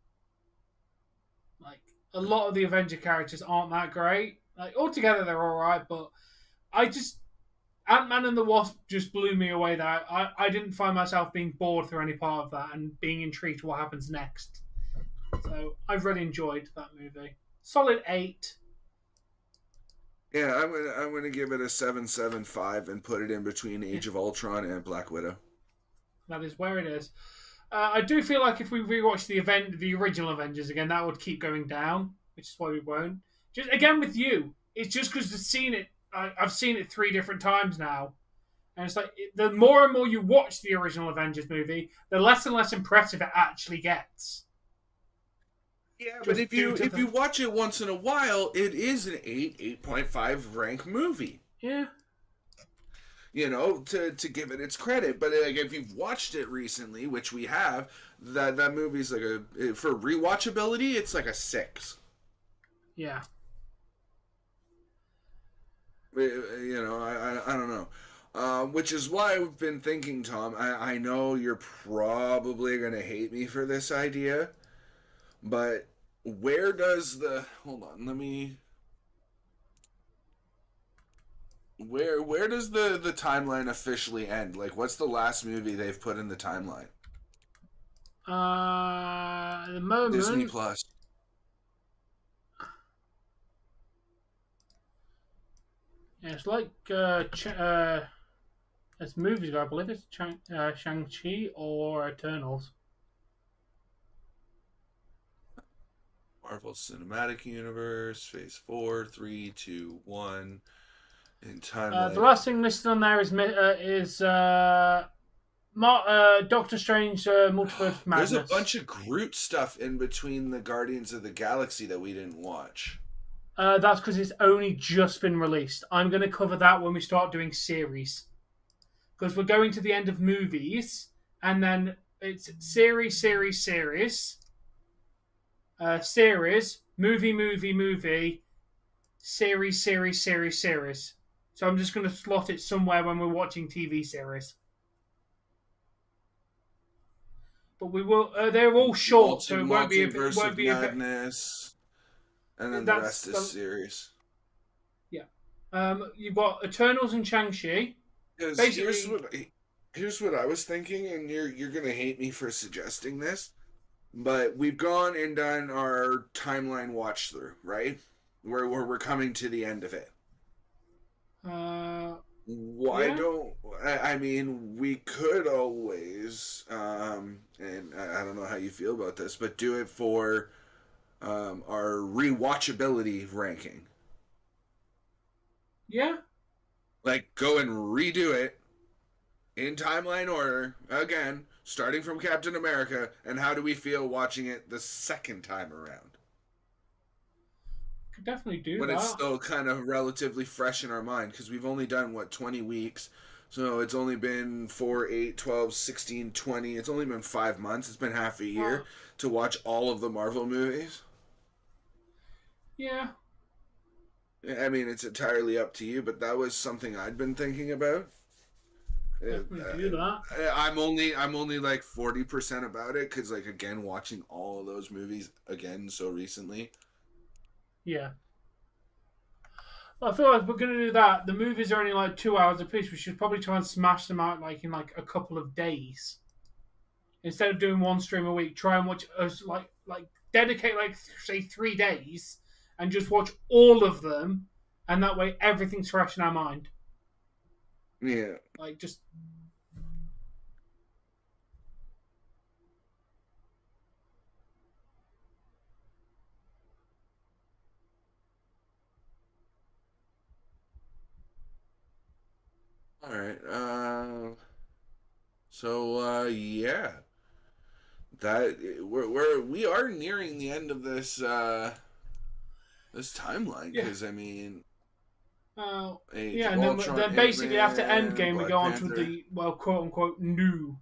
Like, a lot of the Avenger characters aren't that great. Like, altogether they're alright, but Ant-Man and the Wasp just blew me away there. I didn't find myself being bored through any part of that and being intrigued what happens next. So, I've really enjoyed that movie. Solid 8. Yeah, I'm gonna give it a 7.75 and put it in between Age of Ultron and Black Widow. That is where it is. I do feel like if we rewatch the original Avengers again, that would keep going down, which is why we won't. Just again with you, it's just because I've seen it 3 different times now, and it's like the more and more you watch the original Avengers movie, the less and less impressive it actually gets. Yeah, but if you watch it once in a while, it is an 8.5 rank movie. Yeah. You know, to give it its credit. But like, if you've watched it recently, which we have, that movie's like for rewatchability, it's like a 6. Yeah. You know, I don't know. Which is why I've been thinking, Tom, I know you're probably going to hate me for this idea, but where does the... Hold on, let me... Where does the timeline officially end? Like, what's the last movie they've put in the timeline? At the moment... Disney Plus. Yeah, it's like... it's movies, I believe it's Shang-Chi or Eternals. Marvel Cinematic Universe, Phase 4, 3, 2, 1... In timeline. The last thing listed on there is Doctor Strange Multiverse of Madness. There's a bunch of Groot stuff in between the Guardians of the Galaxy that we didn't watch. That's because it's only just been released. I'm going to cover that when we start doing series. Because we're going to the end of movies, and then it's series, movie, series. So I'm just going to slot it somewhere when we're watching TV series. But we will. They're all short, so it won't be. Madness, and then the rest is series. Yeah. You've got Eternals and Shang-Chi. Here's what I was thinking, and you're gonna hate me for suggesting this, but we've gone and done our timeline watch through, right? Where we're coming to the end of it. Why don't I mean, we could always and I don't know how you feel about this, but do it for our rewatchability ranking. Yeah, Like, go and redo it in timeline order again, starting from Captain America, and how do we feel watching it the second time around? Could definitely do When that. it's still kind of relatively fresh in our mind, because we've only done, 20 weeks? So it's only been 4, 8, 12, 16, 20. It's only been 5 months. It's been half a year to watch all of the Marvel movies. Yeah. I mean, it's entirely up to you, but that was something I'd been thinking about. Definitely do that. I'm only like 40% about it because, like, again, watching all of those movies again so recently. Yeah. Well, I feel like if we're going to do that, the movies are only like 2 hours apiece. We should probably try and smash them out like in like a couple of days. Instead of doing one stream a week, try and watch us like dedicate like say 3 days and just watch all of them, and that way everything's fresh in our mind. Yeah. Like just. All right. Yeah. That we are nearing the end of this this timeline, because I mean, Yeah, and then basically after Endgame we go on to the quote unquote new.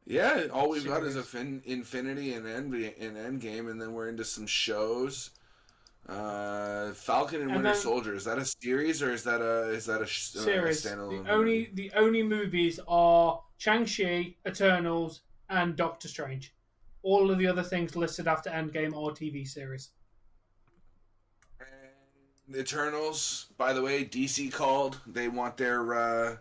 Yeah, all we've got is Infinity and Endgame, and then we're into some shows. Falcon and Winter Soldier, is that a series or is that a series? Standalone? The only movies are Shang-Chi, Eternals, and Doctor Strange. All of the other things listed after Endgame are TV series. And Eternals, by the way, DC called. They want their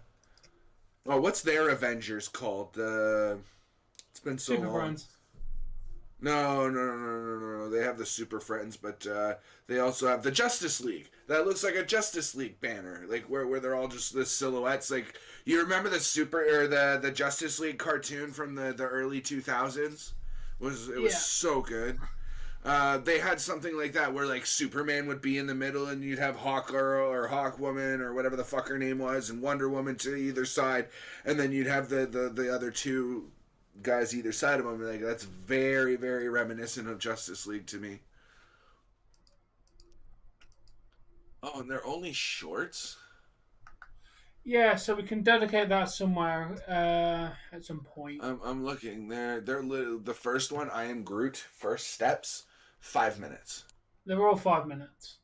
what's their Avengers called? It's been so Super long. Friends. No. They have the Super Friends, but they also have the Justice League. That looks like a Justice League banner, like where they're all just the silhouettes. Like, you remember the Justice League cartoon from the early 2000s? It was so good. They had something like that where, like, Superman would be in the middle, and you'd have Hawkgirl or Hawkwoman or whatever the fuck her name was, and Wonder Woman to either side, and then you'd have the other two guys either side of them. Like, that's very, very reminiscent of Justice League to me. Oh, and they're only shorts? Yeah, so we can dedicate that somewhere at some point. I'm looking. They're the first one, I Am Groot, First Steps, 5 minutes. They're all 5 minutes.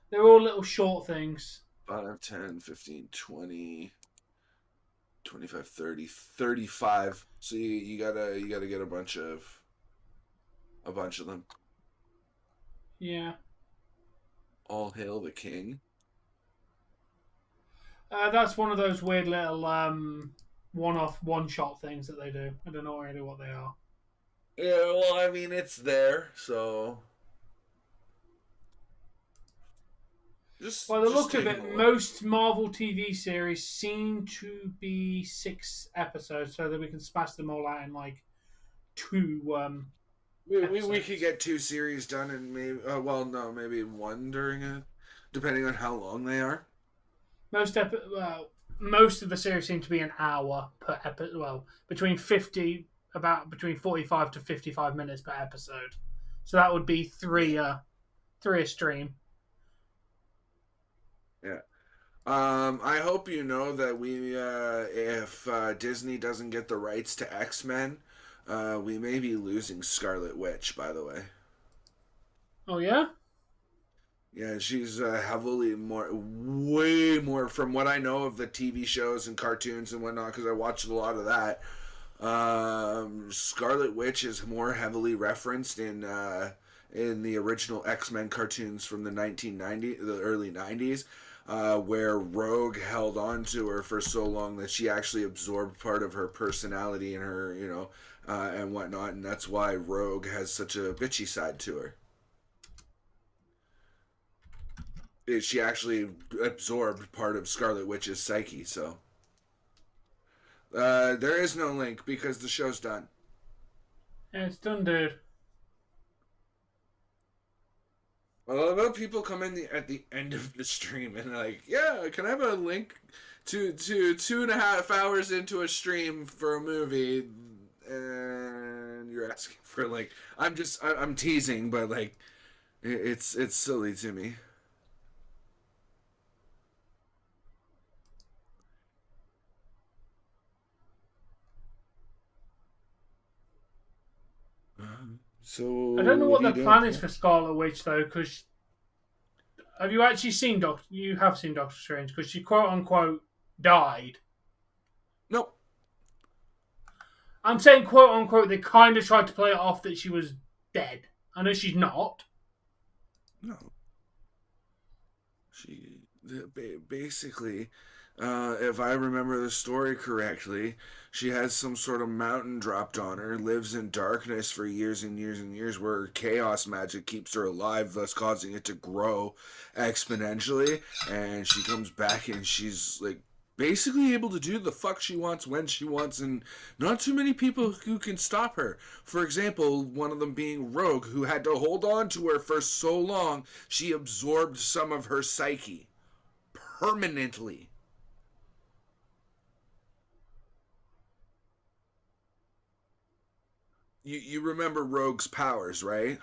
They're all little short things. 5, 10, 15, 20, 25, 30, 35. So you gotta get a bunch of them. Yeah. All Hail the King. That's one of those weird little one-off, one-shot things that they do. I don't know really what they are. Yeah, well, I mean, it's there, so. By the look of it, most Marvel TV series seem to be 6 episodes, so that we can smash them all out in like 2 we could get 2 series done, and maybe maybe 1 during it, depending on how long they are. Most of the series seem to be an hour per episode. Well, between 45 to 55 minutes per episode. So that would be 3 a stream. Yeah. I hope you know that if Disney doesn't get the rights to X-Men, we may be losing Scarlet Witch, by the way. Oh, yeah? Yeah, she's way more, from what I know of the TV shows and cartoons and whatnot, because I watched a lot of that. Scarlet Witch is more heavily referenced in the original X-Men cartoons from the early 90s, where Rogue held on to her for so long that she actually absorbed part of her personality and her, and whatnot, and that's why Rogue has such a bitchy side to her. She actually absorbed part of Scarlet Witch's psyche, so. There is no link because the show's done. Yeah, it's done, dude. I love how people come in at the end of the stream and like, yeah, can I have a link to 2.5 hours into a stream for a movie, and you're asking for like, I'm teasing, but like, it's silly to me. So I don't know what the do you plan do? is for Scarlet Witch though, because have you actually seen Doctor? You have seen Doctor Strange because she quote unquote died. Nope. I'm saying quote unquote. They kind of tried to play it off that she was dead. I know she's not. No. She basically, if I remember the story correctly, she has some sort of mountain dropped on her, lives in darkness for years and years and years, where chaos magic keeps her alive, thus causing it to grow exponentially. And she comes back and she's like basically able to do the fuck she wants when she wants, and not too many people who can stop her. For example, one of them being Rogue, who had to hold on to her for so long she absorbed some of her psyche permanently. You remember Rogue's powers, right?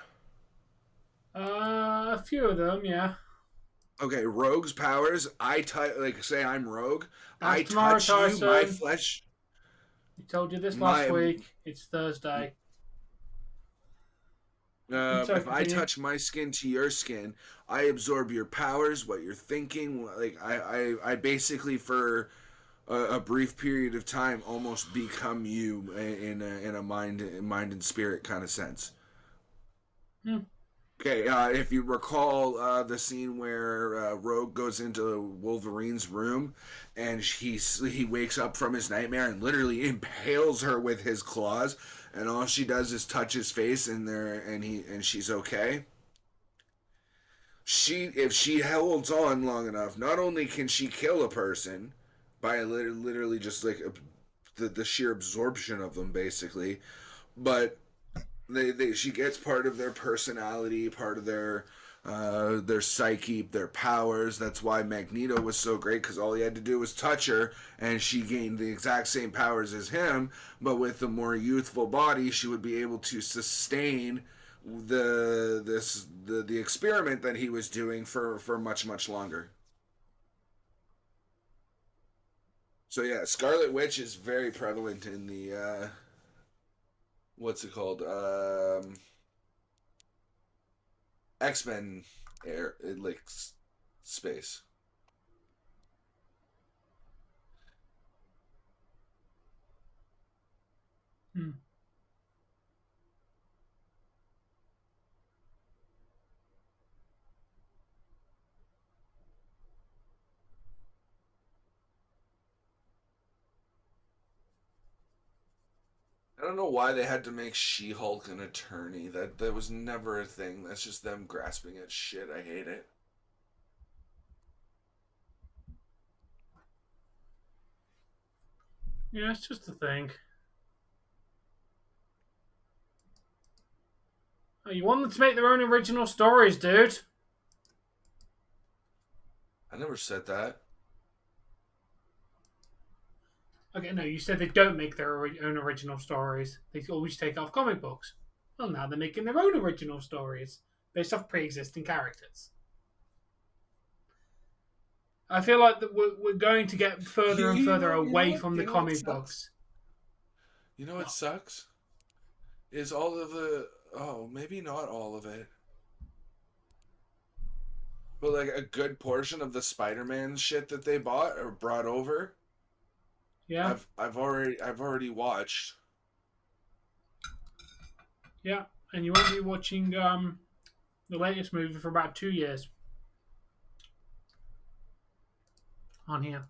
A few of them, yeah. Okay, Rogue's powers. Like say I'm Rogue. That's I tomorrow, touch you, Tyson. my flesh. We told you this last week. It's Thursday. If I touch my skin to your skin, I absorb your powers, what you're thinking. Like I basically for a brief period of time almost become you in a mind and spirit kind of sense. Okay, if you recall the scene where Rogue goes into Wolverine's room and he wakes up from his nightmare and literally impales her with his claws, and all she does is touch his face and she's okay. If she holds on long enough, not only can she kill a person by literally just like the sheer absorption of them, basically, but she gets part of their personality, part of their psyche, their powers. That's why Magneto was so great, because all he had to do was touch her and she gained the exact same powers as him, but with a more youthful body she would be able to sustain the experiment that he was doing for much longer. So yeah, Scarlet Witch is very prevalent in the what's it called? X-Men space. I don't know why they had to make She-Hulk an attorney. That was never a thing. That's just them grasping at shit. I hate it. Yeah, it's just a thing. Oh, you want them to make their own original stories, dude. I never said that. Okay, no, you said they don't make their own original stories. They always take off comic books. Well, now they're making their own original stories based off pre-existing characters. I feel like that we're going to get further and further away from the comic books. You know what sucks? Is all of the... Oh, maybe not all of it. But like a good portion of the Spider-Man shit that they bought or brought over... Yeah. I've already watched. Yeah, and you won't be watching the latest movie for about 2 years. On here.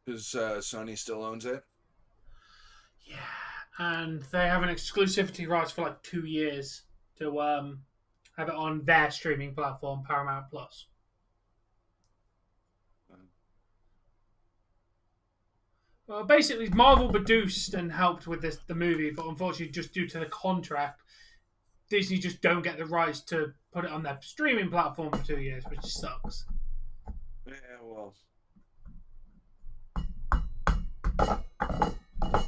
Because Sony still owns it? Yeah, and they have an exclusivity rights for like 2 years to have it on their streaming platform, Paramount Plus. Well, basically, Marvel produced and helped with the movie, but unfortunately, just due to the contract, Disney just don't get the rights to put it on their streaming platform for 2 years, which sucks. Yeah,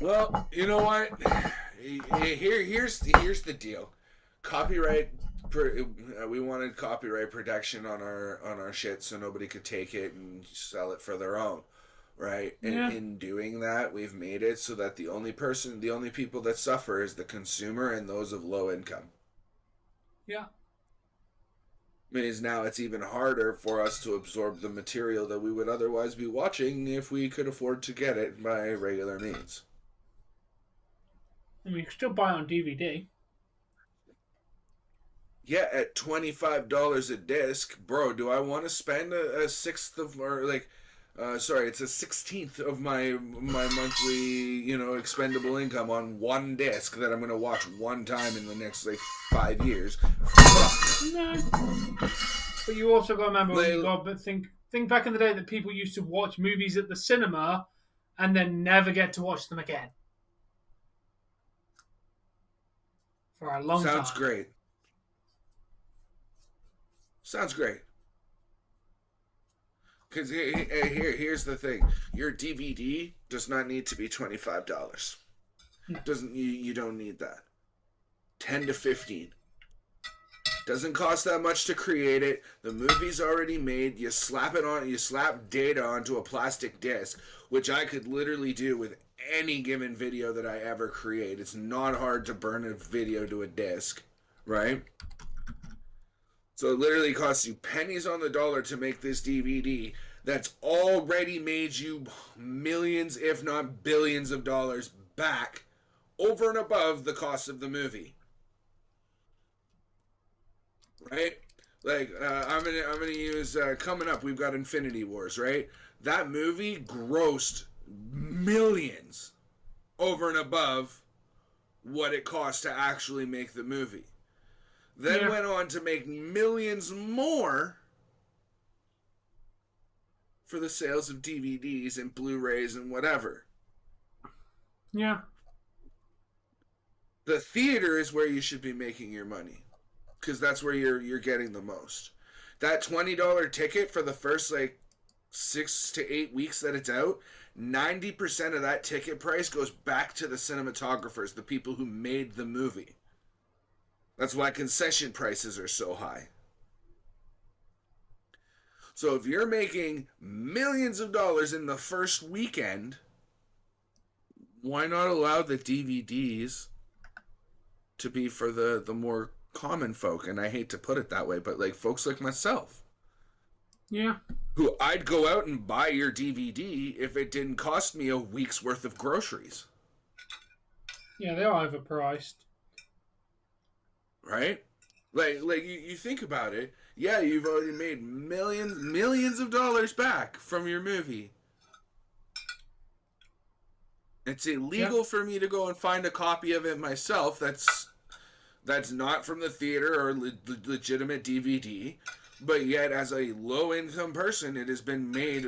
well, you know what? Here's the deal. Copyright. We wanted copyright protection on our shit, so nobody could take it and sell it for their own, right? And in doing that, we've made it so that the only people that suffer is the consumer and those of low income. Yeah. Means now it's even harder for us to absorb the material that we would otherwise be watching if we could afford to get it by regular means. I mean, you can still buy it on DVD. Yeah, at $25 a disc, bro, do I want to spend a sixth of, or like, it's a 16th of my monthly, expendable income on one disc that I'm going to watch one time in the next, 5 years? No. But you also got to remember, think back in the day that people used to watch movies at the cinema and then never get to watch them again. For a long time. Sounds great. Sounds great. Because here's the thing. Your DVD does not need to be $25. No. You don't need that. 10 to 15. Doesn't cost that much to create it. The movie's already made. You slap data onto a plastic disc, which I could literally do with any given video that I ever create. It's not hard to burn a video to a disc, right? So it literally costs you pennies on the dollar to make this DVD that's already made you millions, if not billions of dollars back over and above the cost of the movie. Right? I'm gonna use coming up. We've got Infinity Wars, right? That movie grossed millions over and above what it cost to actually make the movie. Then went on to make millions more for the sales of DVDs and Blu-rays and whatever. Yeah. The theater is where you should be making your money, because that's where you're getting the most. That $20 ticket for the first 6 to 8 weeks that it's out, 90% of that ticket price goes back to the cinematographers, the people who made the movie. That's why concession prices are so high. So if you're making millions of dollars in the first weekend, why not allow the DVDs to be for the more common folk? And I hate to put it that way, but folks like myself. Yeah. Who I'd go out and buy your DVD if it didn't cost me a week's worth of groceries. Yeah, they are overpriced. Right? You think about it. Yeah, you've already made millions of dollars back from your movie. It's illegal for me to go and find a copy of it myself that's not from the theater or legitimate DVD, but yet as a low-income person, it has been made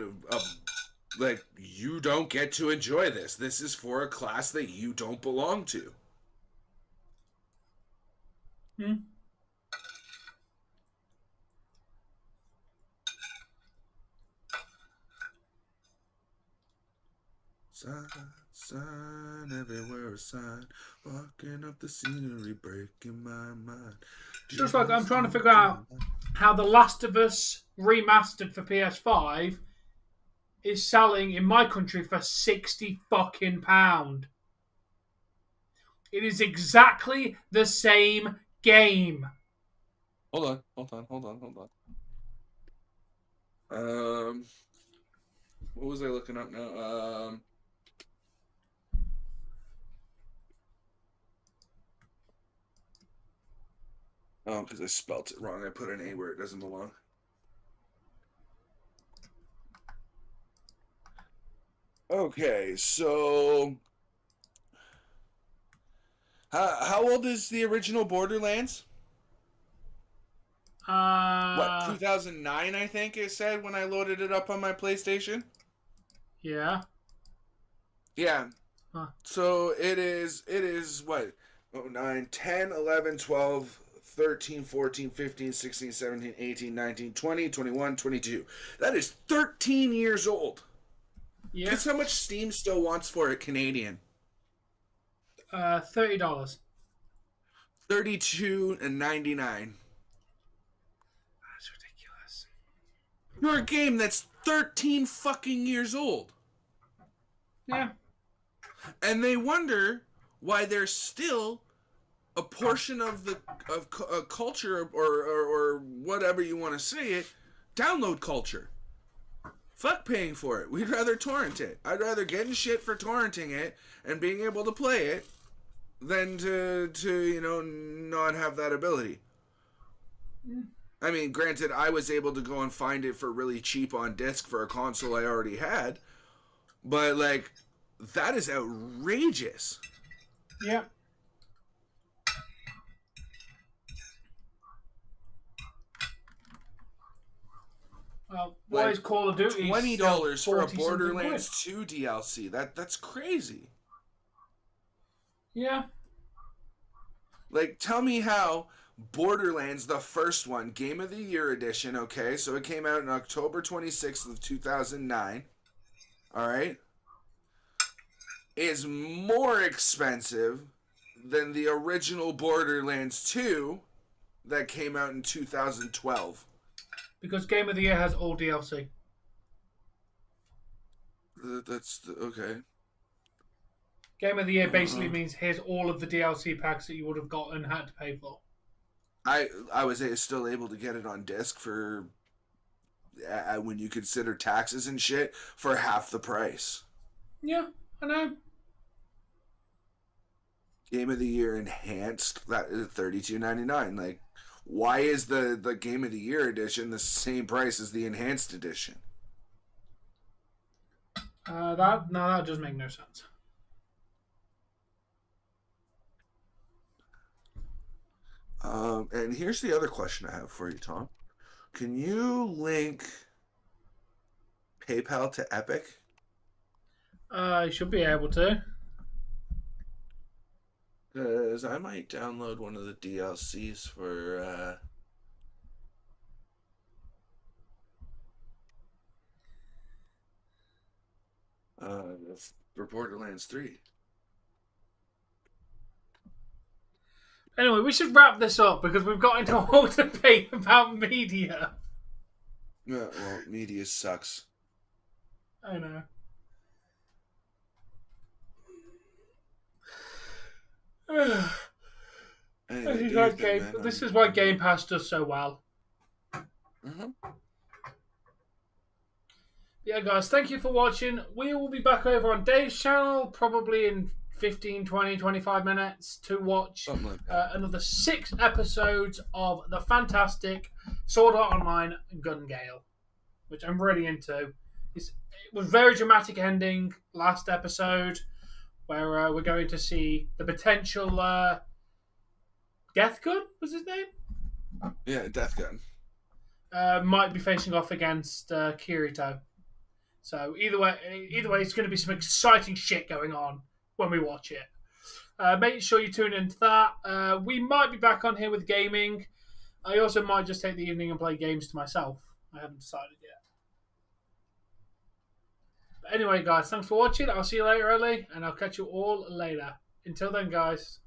you don't get to enjoy this. This is for a class that you don't belong to. Hmm. Sign, everywhere a sign. Walking up the scenery, breaking my mind. Just I'm trying to figure out how The Last of Us remastered for PS5 is selling in my country for £60 fucking pound. It is exactly the same game. Hold on. What was I looking up now? Oh, because I spelt it wrong. I put an A where it doesn't belong. Okay, so how old is the original Borderlands? 2009, I think it said when I loaded it up on my PlayStation? Yeah. Yeah. Huh. So it is what? 9, 10, 11, 12, 13, 14, 15, 16, 17, 18, 19, 20, 21, 22. That is 13 years old. Yeah. Guess how much Steam still wants for it Canadian? $30. $32.99. That's ridiculous. For a game that's 13 fucking years old. Yeah. And they wonder why there's still a portion of the culture or whatever you want to say it, download culture. Fuck paying for it. We'd rather torrent it. I'd rather get in shit for torrenting it and being able to play it than to not have that ability. I mean, granted, I was able to go and find it for really cheap on disc for a console I already had, but like, that is outrageous. Yeah. Well, why is Call of Duty $20 for a Borderlands 2 DLC? That's crazy. Yeah. Like, tell me how Borderlands, the first one, Game of the Year edition, okay, so it came out on October 26th of 2009, alright, is more expensive than the original Borderlands 2 that came out in 2012. Because Game of the Year has all DLC. Okay. Game of the Year basically means here's all of the DLC packs that you would have got and had to pay for. I was still able to get it on disc for, when you consider taxes and shit, for half the price. Yeah, I know. Game of the Year enhanced, that is $32.99. Like, why is the Game of the Year edition the same price as the enhanced edition? That just make no sense. And here's the other question I have for you, Tom. Can you link PayPal to Epic? You should be able to. Because I might download one of the DLCs for Borderlands 3. Anyway, we should wrap this up because we've got into a whole debate about media. Yeah, well, media sucks. I know. This is why Game Pass does so well. Yeah, guys, thank you for watching. We will be back over on Dave's channel probably in 15, 20, 25 minutes to watch another 6 episodes of the fantastic Sword Art Online Gun Gale, which I'm really into. It was a very dramatic ending last episode where we're going to see the potential Death Gun, was his name? Yeah, Death Gun. Might be facing off against Kirito. So either way, it's going to be some exciting shit going on when we watch it. Make sure you tune into that. We might be back on here with gaming. I also might just take the evening and play games to myself. I haven't decided yet. But anyway, guys, thanks for watching. I'll see you later, Ellie, and I'll catch you all later. Until then, guys.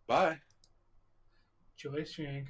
Bye. Joy streaming.